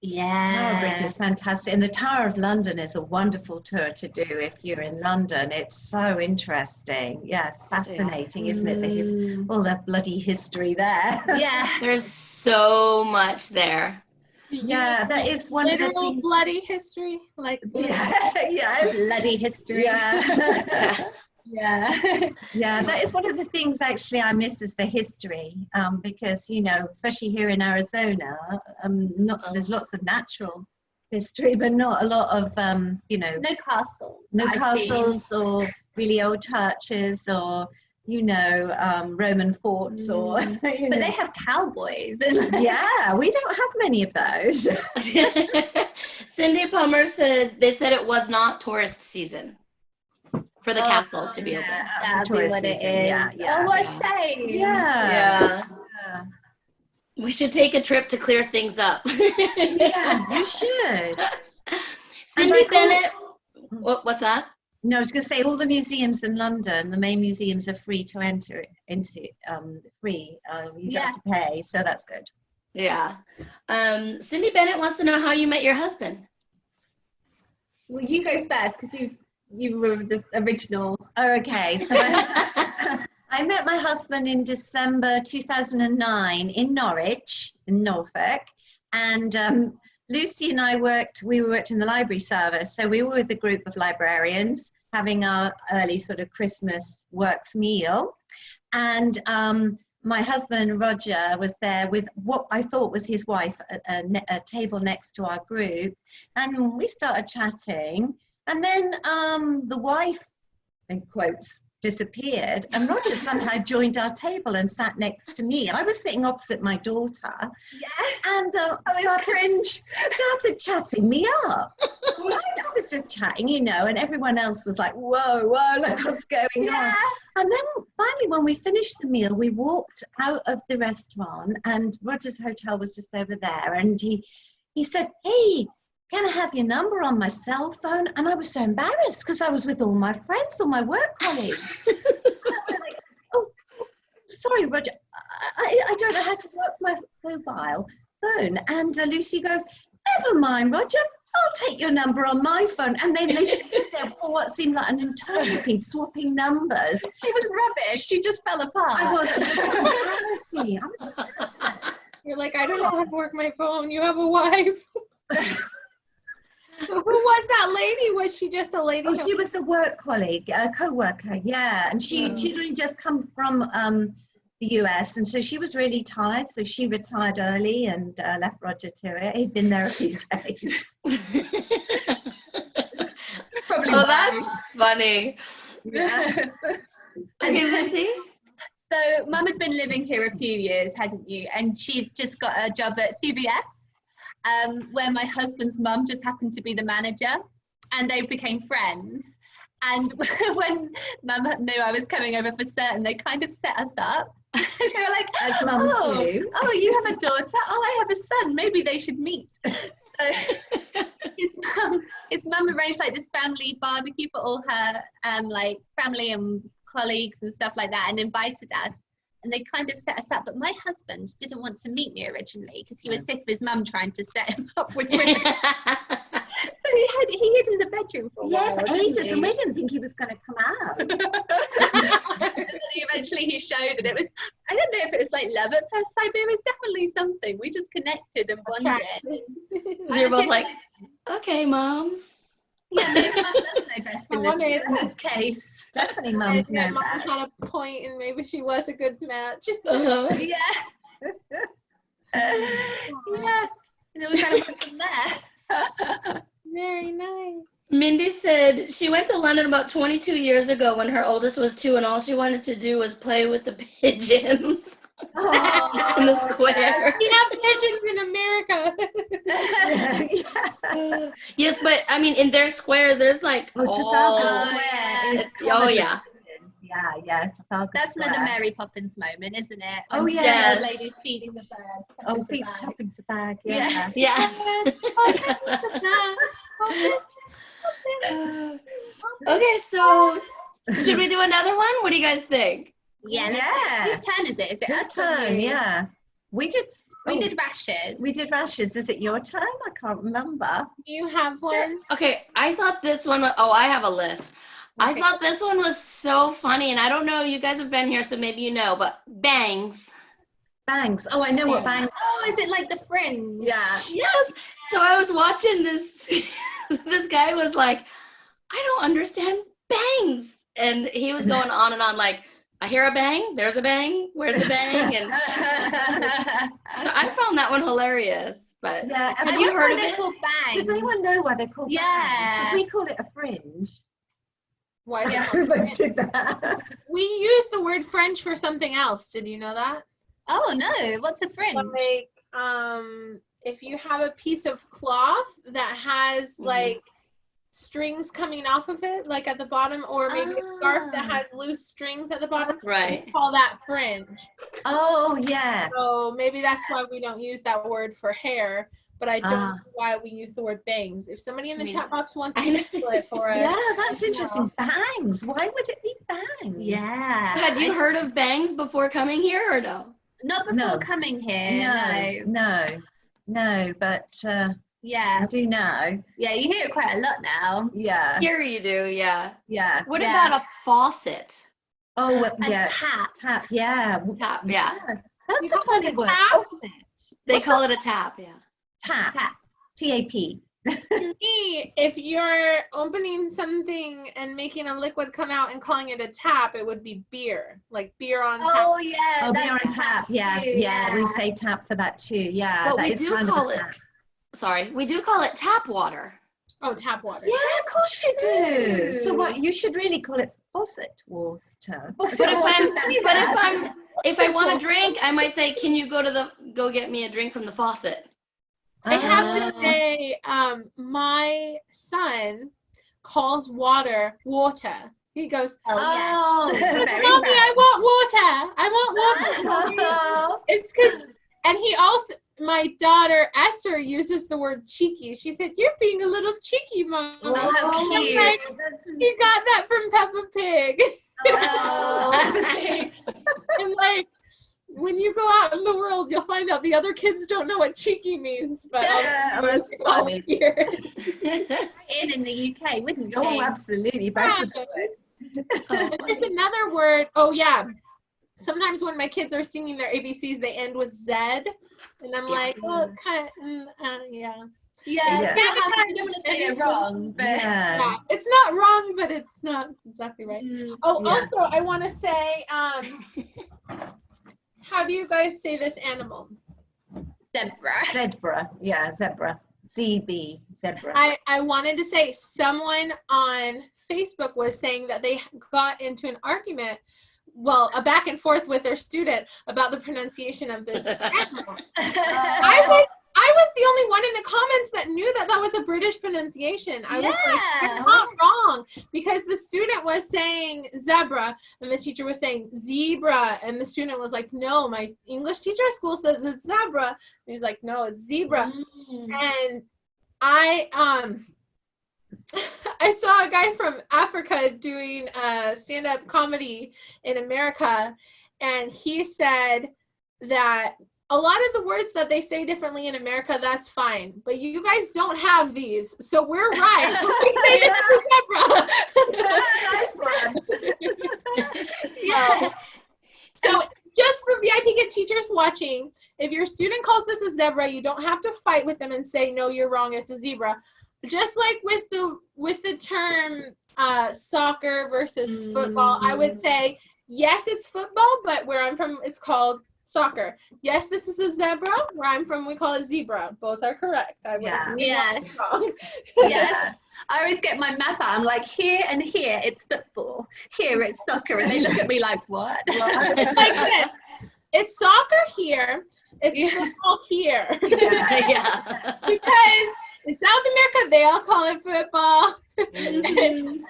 Tower Bridge is fantastic, and the Tower of London is a wonderful tour to do if you're in London. It's so interesting. Yes, fascinating, isn't it? All that bloody history there. Yeah. there's so much there. Yeah, that is one of the literal things. bloody history, like Yeah, yes. Bloody history. Yeah. Yeah. Yeah, that is one of the things actually I miss is the history, because, you know, especially here in Arizona, there's lots of natural history, but not a lot of, you know, No castles. no I've castles seen. or really old churches or, you know, Roman forts or, you But know. they have cowboys. Yeah, we don't have many of those. Cindy Plummer said they said it was not tourist season for the castles to be open. That'd be tourist what it season, is. yeah, yeah. Oh, what a shame. Yeah. Yeah. We should take a trip to clear things up. Yeah, you should. Cindy Bennett. What's that? No, I was going to say all the museums in London, the main museums are free to enter into. Free. You don't have to pay, so that's good. Yeah. Cindy Bennett wants to know how you met your husband. Well, you go first because you were the original. Oh, okay. So I met my husband in December 2009 in Norwich, in Norfolk, and Lucy and I worked in the library service, so we were with a group of librarians having our early sort of Christmas works meal, and my husband Roger was there with what I thought was his wife at a table next to our group, and we started chatting, and then the wife, in quotes, disappeared, and Roger somehow joined our table and sat next to me. I was sitting opposite my daughter, and started chatting me up. Well, I was just chatting, you know, and everyone else was like, whoa, like what's going on? And then finally, when we finished the meal, we walked out of the restaurant, and Roger's hotel was just over there, and he said, hey, can I have your number on my cell phone? And I was so embarrassed because I was with all my friends, all my work colleagues. And I was like, oh, sorry, Roger, I don't know how to work my mobile phone. And Lucy goes, never mind, Roger, I'll take your number on my phone. And then they stood there for what seemed like an eternity, swapping numbers. She was rubbish. She just fell apart. It was embarrassing. you're like, I don't know how to work my phone. You have a wife. So who was that lady? Was she just a lady? Oh, she was a work colleague, a co-worker, yeah. And she'd only just come from the US, and so she was really tired, so she retired early and left Roger to it. He'd been there a few days. Oh, that's funny. Yeah. Okay, Lucy? So Mum had been living here a few years, hadn't you? And she'd just got a job at CBS. Where my husband's mum just happened to be the manager, and they became friends. And when Mum knew I was coming over for certain, they kind of set us up. They were like, As mums do. oh, you have a daughter? Oh, I have a son. Maybe they should meet. So his mum arranged like this family barbecue for all her like family and colleagues and stuff like that, and invited us. And they kind of set us up, but my husband didn't want to meet me originally because he was sick of his mum trying to set him up with women. So he hid in the bedroom for a while. Yeah, for ages, and we didn't think he was going to come out. And then eventually he showed, and it was, I don't know if it was like love at first sight, but it was definitely something. We just connected and bonded. So you're both like, okay, moms. Yeah, maybe Mum does know best in this case. Definitely mums know Mom that. had a point, and maybe she was a good match. Uh-huh. Yeah. Yeah. And it was kind of from there. Very nice. Mindy said she went to London about 22 years ago when her oldest was 2, and all she wanted to do was play with the pigeons in the square. We have pigeons in America. Yes, but I mean, in their squares, there's like Trafalgar yeah. Square. is Oh, covered yeah. with pigeons. Yeah, Trafalgar That's Square. another Mary Poppins moment, isn't it? Oh, When yeah. the lady's feeding the birds. Oh, feet tapping the bag, Yeah. yeah. Yes. Okay, so should we do another one? What do you guys think? Yeah. Yeah. Whose turn is it? Is it This us or turn, you? yeah. We did rashes. We did rashes. Is it your turn? I can't remember. Do you have one? Okay, I thought this one was, I have a list. I Okay. thought this one was so funny, and I don't know, you guys have been here, so maybe you know, but bangs. Bangs. Oh, I know what bangs. Oh, is it like the fringe? Yeah. Yes. So I was watching this. This guy was like, I don't understand bangs. And he was going on and on like, I hear a bang, there's a bang, where's the bang? And so I found that one hilarious. But Yeah. have you heard of They're it? called bangs. Does anyone know why they're called bangs? Yeah. 'Cause we call it a fringe. Why is it Who called invented that? We use the word French for something else. Did you know that? Oh no, what's a fringe? Like, if you have a piece of cloth that has like strings coming off of it, like at the bottom, or maybe a scarf that has loose strings at the bottom, Right. we call that fringe. Oh, yeah. So maybe that's why we don't use that word for hair, but I don't know why we use the word bangs. If somebody in the chat box wants to Google it for us. Yeah, that's interesting. Bangs. Why would it be bangs? Yeah. Had you heard of bangs before coming here or no? Not before coming here. No, but Yeah. I do know. Yeah, you hear it quite a lot now. Yeah. Here you do, yeah. Yeah. What Yeah. about a faucet? Oh, well, A yeah. tap. Tap. Yeah. Tap, yeah. That's You a call funny it a word. tap? Faucet. They call it a tap, yeah. Tap. Tap. T-A-P. To me, if you're opening something and making a liquid come out and calling it a tap, it would be beer, like beer on tap. Oh yeah. Oh, that's beer on tap. Yeah. too, Yeah. We say tap for that too. Yeah. But that we is do kind of call a it, tap. sorry, we do call it tap water. Oh, tap water. Yeah, of course you do. So what? You should really call it faucet water. But if I want a drink, I might say, can you go get me a drink from the faucet? I have to say, my son calls water. He goes, Oh Oh. yeah. Very Mommy, I proud. want water. Oh. It's because, and he also, my daughter Esther uses the word cheeky. She said, "You're being a little cheeky, Mom." Oh, how I'm cute. like, he got that from Peppa Pig. Oh. And like, when you go out in the world, you'll find out the other kids don't know what cheeky means, but Yeah, I'll that's funny. here. In the UK, wouldn't she? Oh, absolutely. Both of those. There's another word. Oh yeah. Sometimes when my kids are singing their ABCs, they end with Z, and I'm like, well, kind of, yeah. Yeah. Yeah. You don't want to say it wrong, but Yeah. Yeah, it's not wrong, but it's not exactly right. Oh, Yeah. also, I want to say, how do you guys say this animal? zebra. Zebra. Yeah, zebra. ZB. Zebra. I wanted to say someone on Facebook was saying that they got into an argument, well, a back and forth with their student about the pronunciation of this animal. I was the only one in the comments that knew that that was a British pronunciation. I was like, Yeah. you're not wrong, because the student was saying zebra and the teacher was saying zebra, and the student was like, no, my English teacher at school says it's zebra. And he's like, no, it's zebra. And I saw a guy from Africa doing stand-up comedy in America, and he said that a lot of the words that they say differently in America, that's fine, but you guys don't have these, so we're right. We say this is zebra. Nice one. So just for VIP Kid teachers watching, if your student calls this a zebra, you don't have to fight with them and say, no, you're wrong, it's a zebra. Just like with the term soccer versus football, I would say, yes, it's football, but where I'm from, it's called soccer. Yes, this is a zebra. Where I'm from, we call it zebra. Both are correct. I wouldn't be wrong. Yes. I always get my map out. I'm like, here and here, it's football. Here, it's soccer. And they look at me like, what? Like this. It's soccer here. It's football here. Yeah. Because in South America, they all call it football. And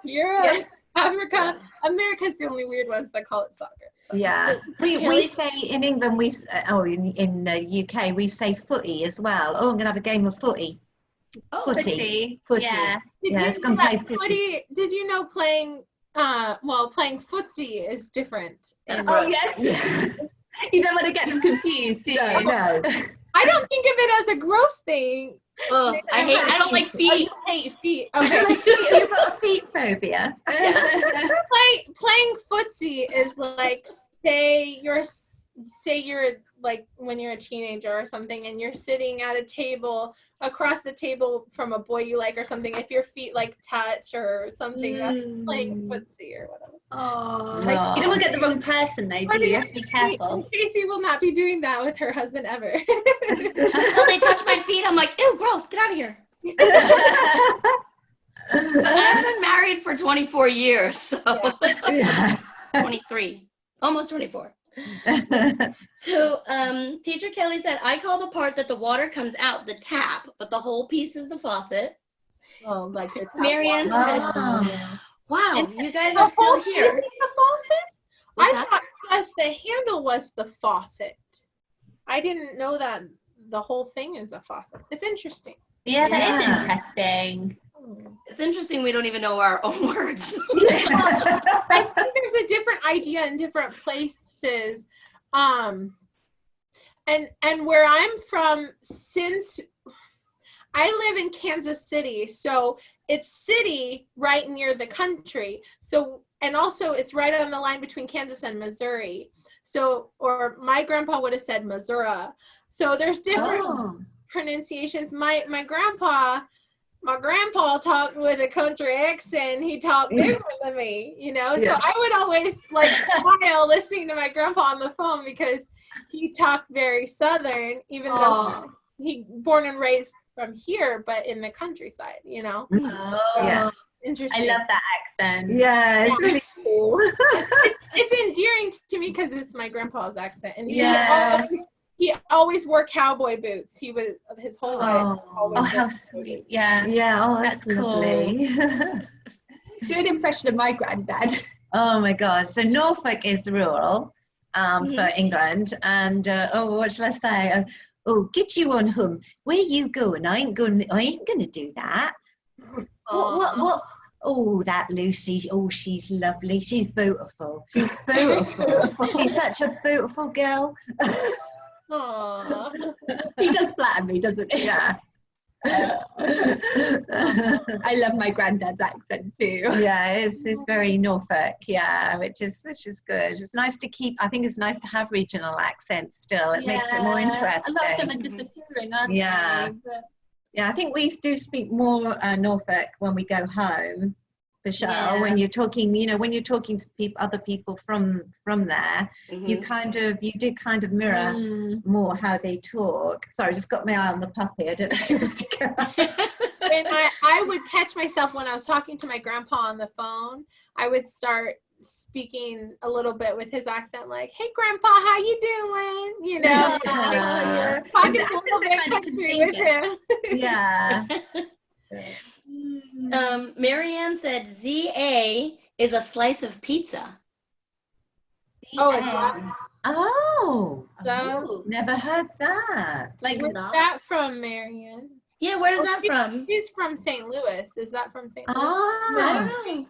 Europe, Africa, America's the only weird ones that call it soccer. Yeah, we say in England, in the UK, we say footy as well. Oh, I'm going to have a game of footy. Footy. Yeah. Let's go and play footy. Did you know playing footsie is different? Oh, yes. Yeah. You don't want to get them confused, do you? No. I don't think of it as a gross thing. Oh, I don't like feet. I hate feet. Okay. Okay. You've got a feet phobia. Playing footsie is like, say you're say you're like when you're a teenager or something and you're sitting at a table across the table from a boy you like or something, if your feet like touch or something, that's playing footsie or whatever. Oh, you don't want to get the wrong person though, do you? You have to be careful. Kasie will not be doing that with her husband ever. Until they touch my feet, I'm like, ew, gross, get out of here. I've been married for 24 years, so 23, almost 24. So teacher Kelly said, I call the part that the water comes out the tap, but the whole piece is the faucet. Oh, like the tap Marianne water. said, wow, you guys are still here. Is the faucet? What's I that? thought just the handle was the faucet. I didn't know that the whole thing is a faucet. It's interesting. Yeah, that is interesting. It's interesting we don't even know our own words. I think there's a different idea in different places. And where I'm from, since I live in Kansas City, so it's city right near the country. So, and also it's right on the line between Kansas and Missouri. So, or my grandpa would have said Missouri. So there's different pronunciations. My grandpa talked with a country accent. He talked different than me, you know. So I would always like smile listening to my grandpa on the phone because he talked very Southern, even though he born and raised from here, but in the countryside, you know. Interesting. I love that accent. Yeah, it's really cool. It's endearing to me because it's my grandpa's accent, and he always wore cowboy boots. He was his whole life. Oh, how sweet! Yeah. Yeah. Oh, that's cool. lovely. Good impression of my granddad. Oh my God! So Norfolk is rural for England, and what shall I say? Get you on home. Where you going? I ain't gonna do that. What? Oh, that Lucy. Oh, she's lovely. She's beautiful. She's beautiful. She's such a beautiful girl. Aww. He does flatter me, doesn't he? Yeah. I love my granddad's accent too. Yeah, it's very Norfolk. Yeah, which is good. It's nice to keep. I think it's nice to have regional accents still. It makes it more interesting. A lot of them are disappearing, aren't they? But... Yeah, I think we do speak more Norfolk when we go home, for sure. Yeah. When you're talking, when you're talking to other people from there, you do kind of mirror more how they talk. Sorry, I just got my eye on the puppy. I don't know if she wants to go. And I would catch myself when I was talking to my grandpa on the phone. I would start speaking a little bit with his accent, like, "Hey, Grandpa, how you doing?" You know, talking a little bit country with him. Yeah. Marianne said ZA is a slice of pizza. Never heard that. Like, where's that from, Marianne? Yeah, where's that from? She's from St. Louis. Is that from St. Louis? I don't know.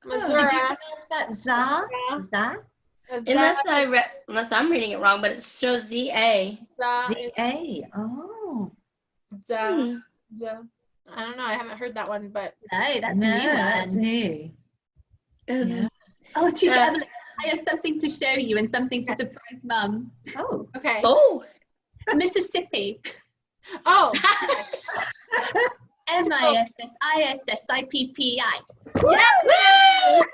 Missouri. Did you pronounce that za? Unless I'm reading it wrong, but it shows ZA. Z-A. Oh. I don't know. I haven't heard that one, but no, that's a new one. Oh, Teacher Evelyn, I have something to show you and something to surprise Mum. Oh. Okay. Oh. Mississippi. Oh. MISSISSIPPI. Yes!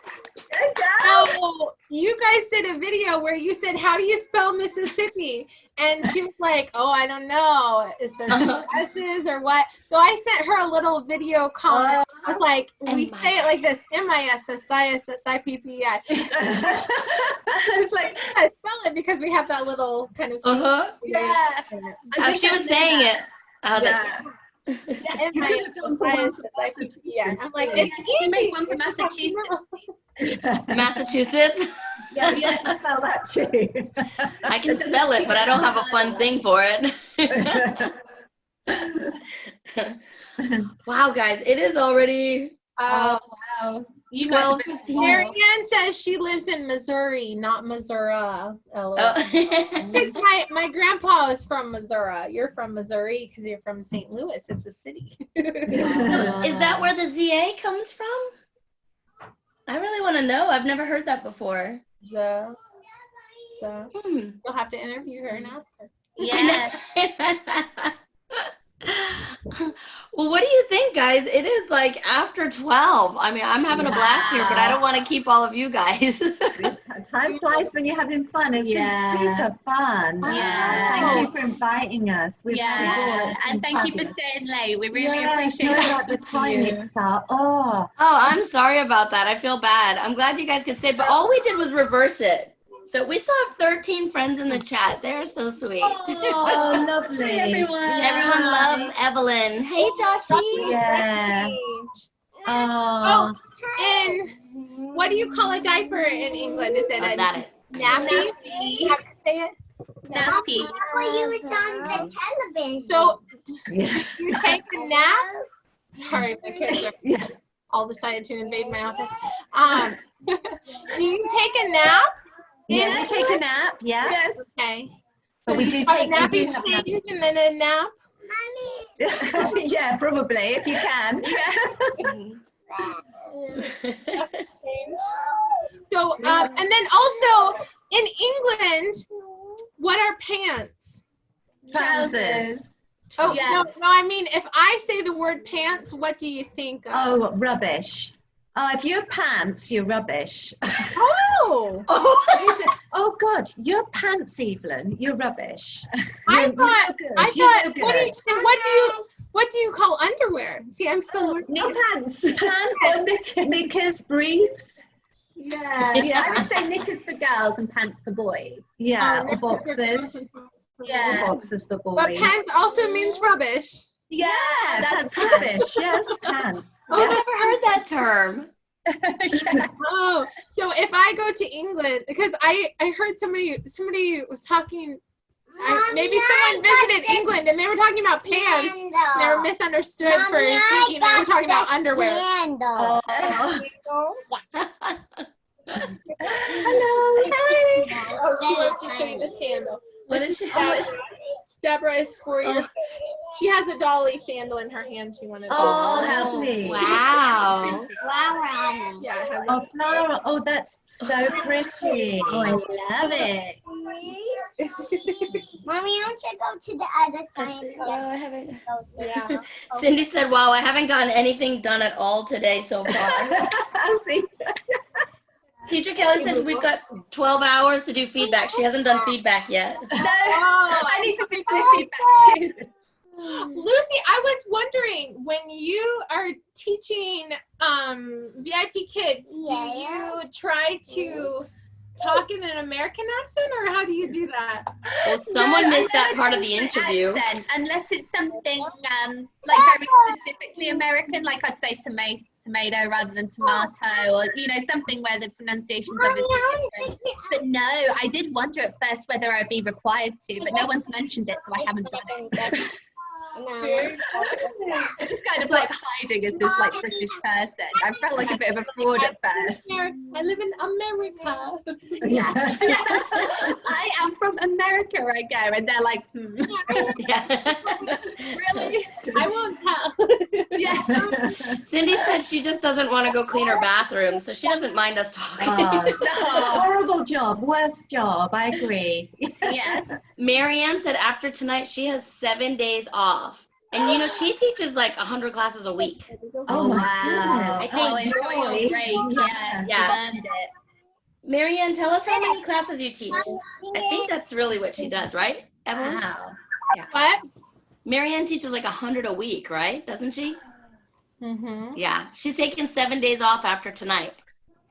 Oh, you guys did a video where you said, "How do you spell Mississippi?" And she was like, "Oh, I don't know. Is there two S's or what?" So I sent her a little video comment. I was like, "We say it like this: MISSISSIPPI." I was like, "I spell it because we have that little kind of." Yeah. As she was saying it, I was like, I'm like, it's easy. Make one for Massachusetts. Massachusetts. Yeah, you have to spell that too. I can spell it, but I don't have a fun thing for it. Wow, guys, it is already. Oh, wow. 12:15. Marianne says she lives in Missouri, not Missouri. My grandpa is from Missouri. You're from Missouri because you're from St. Louis. It's a city. Is that where the ZA comes from? I really want to know. I've never heard that before. So you'll have to interview her and ask her. Yeah. Well, what do you think, guys? It is like after 12. I mean, I'm having a blast here, but I don't want to keep all of you guys. Time flies when you're having fun. It's been super fun. Yeah. Thank you for inviting us. We've had And thank you for staying late. We really appreciate sorry it. about the time mix up. Oh, I'm sorry about that. I feel bad. I'm glad you guys could stay, but all we did was reverse it. So we still have 13 friends in the chat. They're so sweet. oh lovely. Hi, everyone. Everyone loves Evelyn. Hey, Joshy. Yeah. Oh, and what do you call a diaper in England? Is it a Nappy. nappy? How do you say it? Nappy. You was on the television. So Yeah. you take a nap. Sorry, my kids are Yeah. all decided to invade my office. Do you take a nap? Yeah, we take a nap. Yeah. Yes. Okay. But we do a take nappy have change and then a nap. Mommy. yeah, probably if you can. So, and then also in England, what are pants? Trousers. Oh, Yeah. no, I mean, if I say the word pants, what do you think of? Oh, rubbish. Oh, if you're pants, you're rubbish. Oh! Oh God, you're pants, Evelyn. You're rubbish. I You're thought, good. I You're thought, no what do you call underwear? See, I'm still learning. Pants. Pants, knickers, briefs. Yeah. Yeah. I would say knickers for girls and pants for boys. Yeah, Oh, or boxers. Yeah. Or boxers for boys. But pants also means rubbish. Yeah, that's that's rubbish. Yes, pants. Oh, I've never heard that term. Oh, so if I go to England, because I heard somebody was talking, maybe someone visited England and they were talking about pants. They were misunderstood for thinking they were talking about underwear. Sandal. Oh. Hello. Oh, she wants to show you the sandal. What is she? Deborah is 4 years old. She has a dolly sandal in her hand. She wanted to. Oh, lovely. Wow. Flower on it. Yeah, it has Oh, flower. Oh, that's so pretty. Oh, I love it. Mommy, I want you to go to the other side. Oh, I haven't. yeah. Cindy said, wow, I haven't gotten anything done at all today so far. See? Teacher Kelly said we've got 12 hours to do feedback. She hasn't done feedback yet. No, I need to do my feedback too. Lucy, I was wondering, when you are teaching VIP kids, do you try to talk in an American accent, or how do you do that? Well, someone missed that I part of never the do interview. accent, unless it's something like very specifically American, like I'd say tomato rather than tomato, or something where the pronunciation's obviously different. But no, I did wonder at first whether I'd be required to, but no one's mentioned it, so I haven't done it. I'm just kind of like hiding as this like British person. I felt like a bit of a fraud at first. I live in America. Yeah. I am from America, I go, and they're like, Yeah. really? I won't tell. Yeah. Cindy said she just doesn't want to go clean her bathroom, so she doesn't mind us talking. Horrible job. Worst job. I agree. Yes. Marianne said after tonight she has 7 days off. And she teaches like 100 classes a week. Oh my Wow. goodness. Oh, enjoy your break. Yeah. Yeah. You've earned it. Marianne, tell us how many classes you teach. I think that's really what she does, right, Evelyn? Wow. What? Marianne teaches like 100 a week, right? Doesn't she? Mm-hmm. Yeah. She's taking 7 days off after tonight.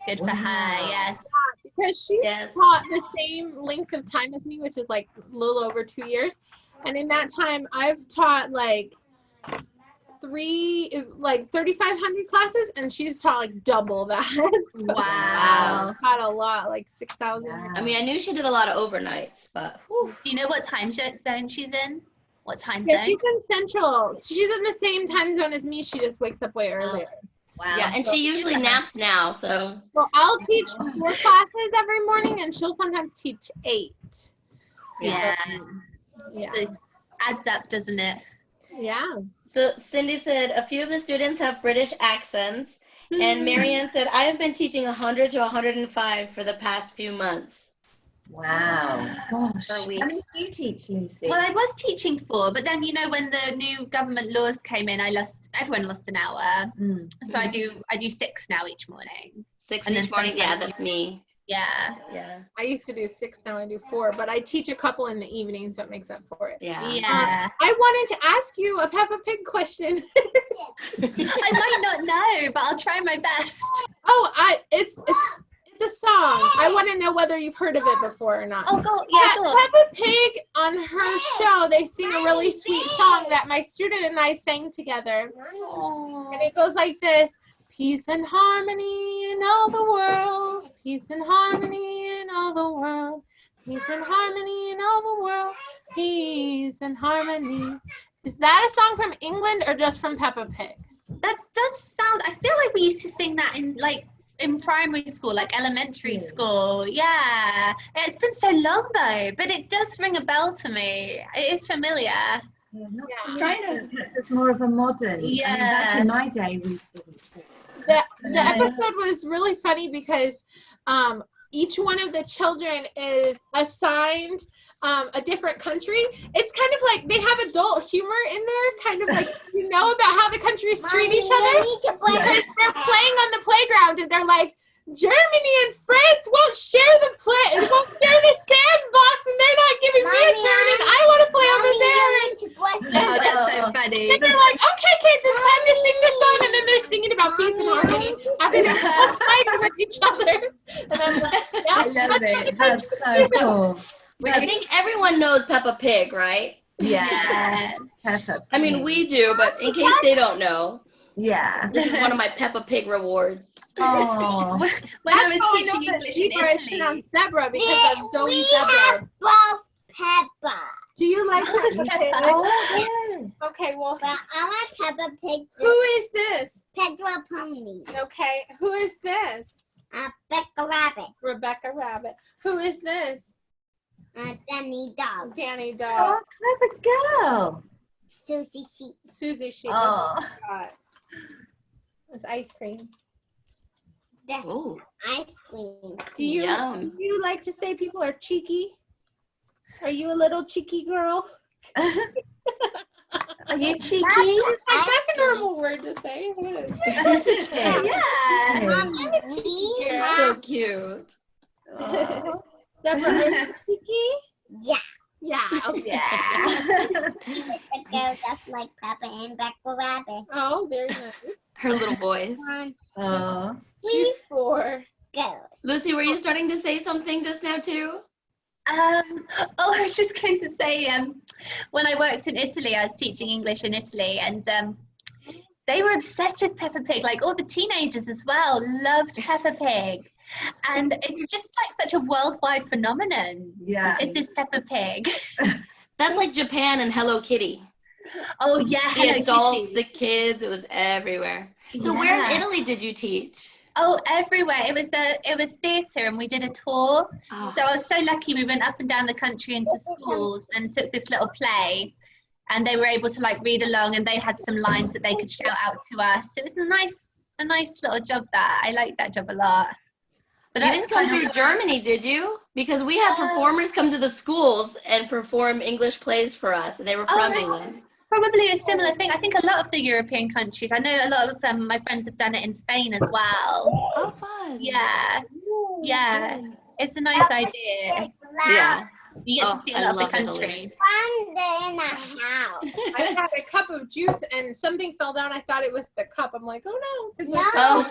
Good for her. Yes. Because she's Yes. taught the same length of time as me, which is like a little over 2 years. And in that time, I've taught like 3,500 classes, and she's taught like double that. So Wow. I've taught a lot, like 6,000. I mean, I knew she did a lot of overnights, but whew. Do you know what time zone she's in? What time Yeah, zone? she's in Central. She's in the same time zone as me. She just wakes up way earlier. Wow. Yeah, and she usually naps now, so. Well, I'll teach 4 classes every morning, and she'll sometimes teach 8. Yeah. Yeah. It adds up, doesn't it? Yeah. So Cindy said a few of the students have British accents, and Marianne said I have been teaching 100 to 105 for the past few months. Wow. Gosh. Per week. How many do you teach, Lucy? Well, I was teaching 4, but then, you know, when the new government laws came in, everyone lost an hour. So I do 6 now each morning. 6 And each then morning. Yeah, sometimes- that's me. Yeah. Yeah. I used to do 6, now I do 4, but I teach a couple in the evening, so it makes up for it. Yeah. Yeah. I wanted to ask you a Peppa Pig question. I might not know, but I'll try my best. It's a song. I want to know whether you've heard of it before or not. Oh, go on. Peppa Pig, on her show, they sing a really sweet song that my student and I sang together. And it goes like this. Peace and harmony in all the world. Peace and harmony in all the world. Peace and harmony in all the world. Peace and harmony. Is that a song from England or just from Peppa Pig? That does sound, I feel like we used to sing that in primary school, like elementary school. Yeah. It's been so long though, but it does ring a bell to me. It is familiar. I'm trying to. It's more of a modern. Yeah. I mean, back in my day, we. The episode was really funny because each one of the children is assigned a different country. It's kind of like they have adult humor in there, kind of like, you know, about how the countries treat each other. Because they're playing on the playground and they're like, Germany and France won't share the sandbox, and they're not giving me a turn, and I want to play over there. Oh, that's so funny. And they're like, okay, kids, it's time to sing this song, and then they're singing about peace and harmony after they're both fighting with each other. And I'm like, yeah, I love it. That's so cool. I think everyone knows Peppa Pig, right? Yeah. Peppa. I mean, we do, but in case they don't know, Yeah. this is one of my Peppa Pig rewards. Oh. When I was teaching English in Zebra is Italy. pronounced zebra because of Zoe Zebra. both Peppa. Do you like Peppa Pig? Oh, yeah. Okay, well, But I want Peppa Pig. who is this? Pedro Pony. Okay, who is this? Becca Rabbit. Rebecca Rabbit. Who is this? Danny Dog. Danny Oh, Dog. clever girl. Susie Sheep. Susie Sheep. Oh. It's ice cream. This Ooh, ice cream. Do you like to say people are cheeky? Are you a little cheeky girl? Are you cheeky? That's a normal word to say. What is it? Yes, it is. Yeah. Mommy, we Yeah. so have. cute. Oh, Deborah, are you cheeky? Yeah. Yeah. Okay. yeah. It's a girl just like Peppa and Becca Rabbit. Oh, very nice. Her little voice. One, Oh. She's 4. girls. Lucy, were you starting to say something just now too? I was just going to say, when I worked in Italy, I was teaching English in Italy, and they were obsessed with Peppa Pig. Like all the teenagers as well loved Peppa Pig, and it's just like such a worldwide phenomenon. Yeah. Is this Peppa Pig? That's like Japan and Hello Kitty. Oh yeah, The Hello adults, Kitty. the kids, it was everywhere. So where in Yeah. Italy did you teach? Oh, everywhere. It was theatre, and we did a tour. Oh, So I was so lucky. We went up and down the country into schools and took this little play, and they were able to like read along, and they had some lines that they could shout out to us. It was a nice little job. That I liked that job a lot. But you that's didn't come kind through of- Germany, did you? Because we had performers come to the schools and perform English plays for us, and they were from that's England. Probably a similar thing. I think a lot of the European countries. I know a lot of my friends have done it in Spain as well. Oh, fun. Yeah, yeah. It's a nice idea. Yeah. You get Oh, to see I a lot of love the Italy. country. One day in a house. I had a cup of juice and something fell down. I thought it was the cup. I'm like, oh no. 'cause No, Oh.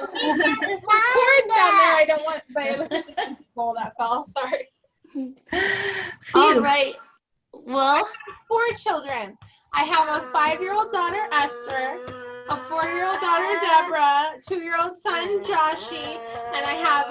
there's some cords down there. I don't want, but it was just a empty bowl that fell. Sorry. All right. Well, 4 children. I have a 5-year-old daughter, Esther, a 4-year-old daughter, Deborah, 2-year-old son, Joshie, and I have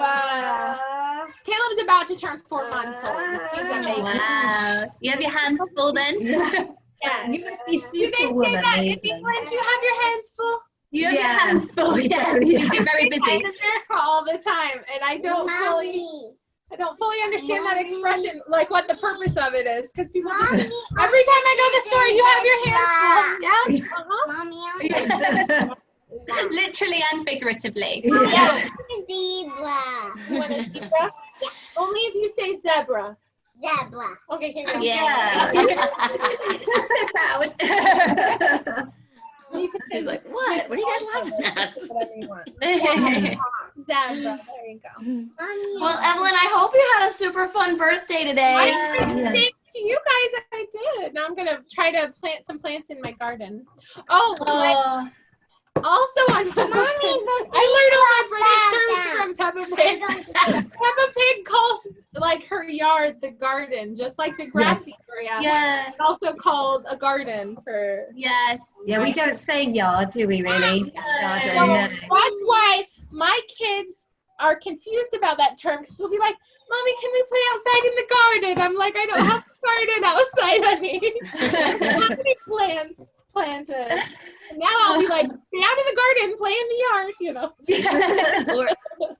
Caleb's about to turn 4 months old. He's a baby. Wow. You have your hands full then? Yeah. You must be Do they say superwoman. that in Nathan. England? You have your hands full? You have your Yeah. hands full, yeah. Yeah. You're very busy. I'm in America all the time, and I don't fully understand that expression, like what the purpose of it is, because people just, every time I go to the store, you have your hands full. Yeah. Mommy, Literally and figuratively. Yeah. zebra. You want a zebra? Only if you say zebra. Zebra. Okay, here we go. Yeah. I'm so proud. You can She's like, what? What are you guys laughing at? whatever you want. Zebra. There you go. Mommy. Well, Evelyn, I hope you had a super fun birthday today. Thanks to you guys, I did. Now I'm gonna try to plant some plants in my garden. Oh, also on I learned all my British terms from Peppa Pig. Peppa Pig calls like her yard the garden, just like the grassy area. Yeah. It's also called a garden for. Yes. Yeah, we don't say yard, do we really? Garden, So no. that's why my kids are confused about that term because they'll be like, "Mommy, can we play outside in the garden?" I'm like, "I don't have a garden outside, honey. I don't have any plants planted." And now I'll be like, "Stay out in the garden, play in the yard," you know. Or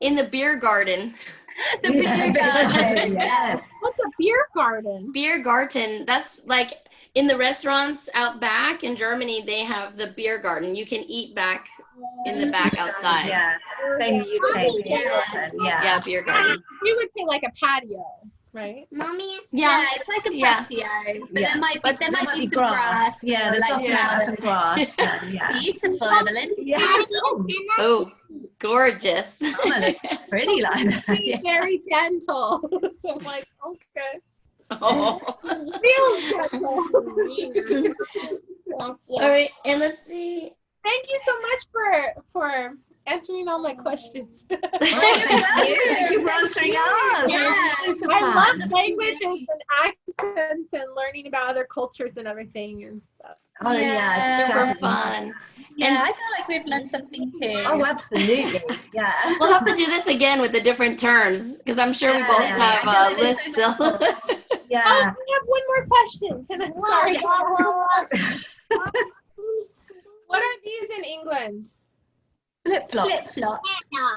in the beer garden. The beer garden. Yes. What's a beer garden? Beer garden, that's like in the restaurants out back in Germany, they have the beer garden. You can eat back in the back outside. Yeah. Same in the UK. Yeah. Yeah, beer garden. We would say like a patio, right? Mommy. Yeah, it's like a Yeah. patio, but Yeah. there might be, But there There might be some grass. Yeah, there's like, often some grass. And, yeah. Beautiful, Evelyn. Yes. Oh, Oh, gorgeous. Mama looks pretty like that. Be Yeah. very gentle. I'm like, okay. Oh. Feels gentle. All right, and let's see. Thank you so much for answering all my questions. Thank you for answering ours. Yeah. Super I fun. love languages and accents and learning about other cultures and everything and stuff. Oh yeah, Super definitely. fun. Yeah, I feel like we've learned something too. Oh, absolutely. Yeah. We'll have to do this again with the different terms because I'm sure we both Yeah. have lists still. Oh, Yeah. I have one more question. Can I, sorry. What are these in England? Flip flop. Flip flop.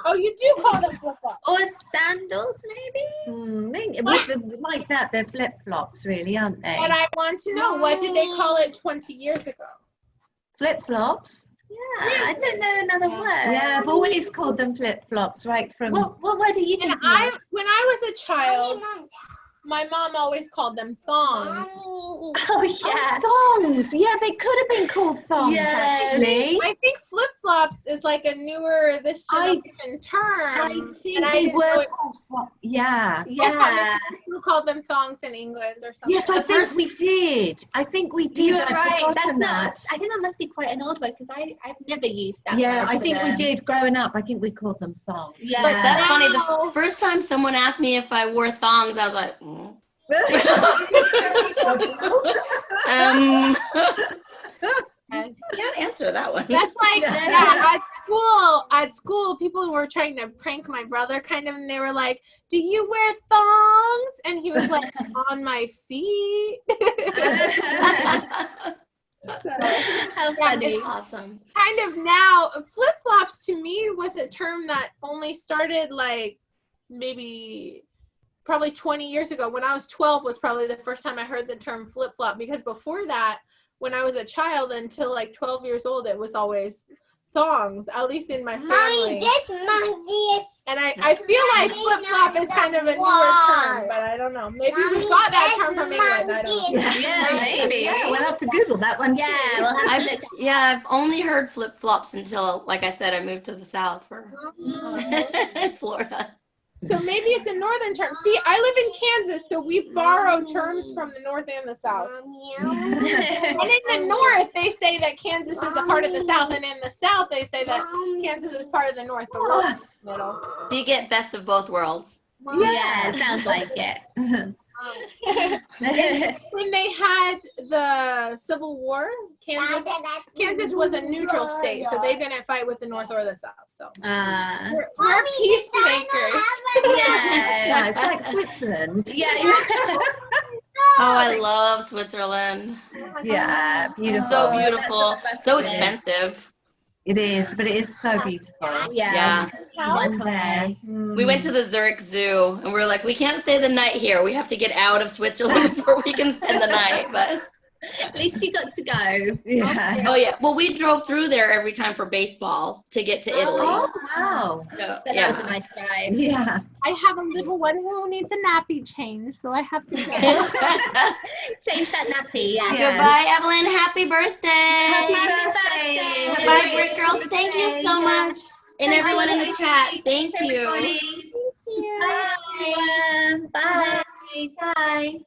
Oh, you do call them flip-flops. Or sandals, maybe? Like that, they're flip flops, really, aren't they? But I want to know, what did they call it 20 years ago? Flip flops. Yeah, I don't know another word. Yeah, I've always called them flip flops, right from. What word are you And thinking? when I was a child, my mom always called them thongs. Oh, yeah. Thongs. Yeah, they could have been called thongs, Yes. actually. I think flip-flops is like a newer, this generation term. I think and I they didn't know were it- called flop. Yeah. Yeah. Who called them thongs in England or something? Yes, I think we did. I think we did. You're I've right. That's forgotten not. that. I think that must be quite an old word because I've never used that. Yeah, word I for think we them. did. Growing up, I think we called them thongs. Yeah. But that's funny. The Wow. first time someone asked me if I wore thongs, I was like, Yes. can't answer that one. That's like Yeah. at school, people were trying to prank my brother kind of, and they were like, "Do you wear thongs?" And he was like, "On my feet." So, How funny. Awesome. kind of now, flip-flops to me was a term that only started like maybe probably 20 years ago. When I was 12 was probably the first time I heard the term flip-flop, because before that, when I was a child until like 12 years old, it was always thongs, at least in my family. Mommy, this monkey is. And I feel like flip-flop is kind of a newer term, but I don't know. Maybe we got that term from England. I don't know. Yeah, maybe. Yeah, we'll have to Google that one too. Yeah, we'll have to look. I've only heard flip flops until, like I said, I moved to the South for Florida. So maybe it's a northern term. See, I live in Kansas, so we borrow terms from the north and the south. And in the north, they say that Kansas is a part of the south, and in the south, they say that Kansas is part of the north, but we're in the middle. So you get best of both worlds. Yeah, it sounds like it. When they had the Civil War, Kansas was a neutral state, so they didn't fight with the north or the south. So we're peacemakers. Yeah, it's like Switzerland. Yeah. Oh, I love Switzerland. Yeah, beautiful. So beautiful. So Yeah. expensive. It is, but it is so beautiful. Yeah. One there. We went to the Zurich Zoo and we were like, we can't stay the night here. We have to get out of Switzerland before we can spend the night. But At least you got to go. Yeah. Oh yeah. Well, we drove through there every time for baseball to get to Italy. Oh, wow. So, But that was a yeah. nice drive. Yeah. I have a little one who needs a nappy change, so I have to go. Change that nappy, yeah. Yeah. Goodbye, Evelyn. Happy birthday. Happy birthday. birthday. Bye, Brit Girls. Thank you so much. And everyone in the chat, thank you. Everybody. Bye. Bye. Bye. Bye. Bye.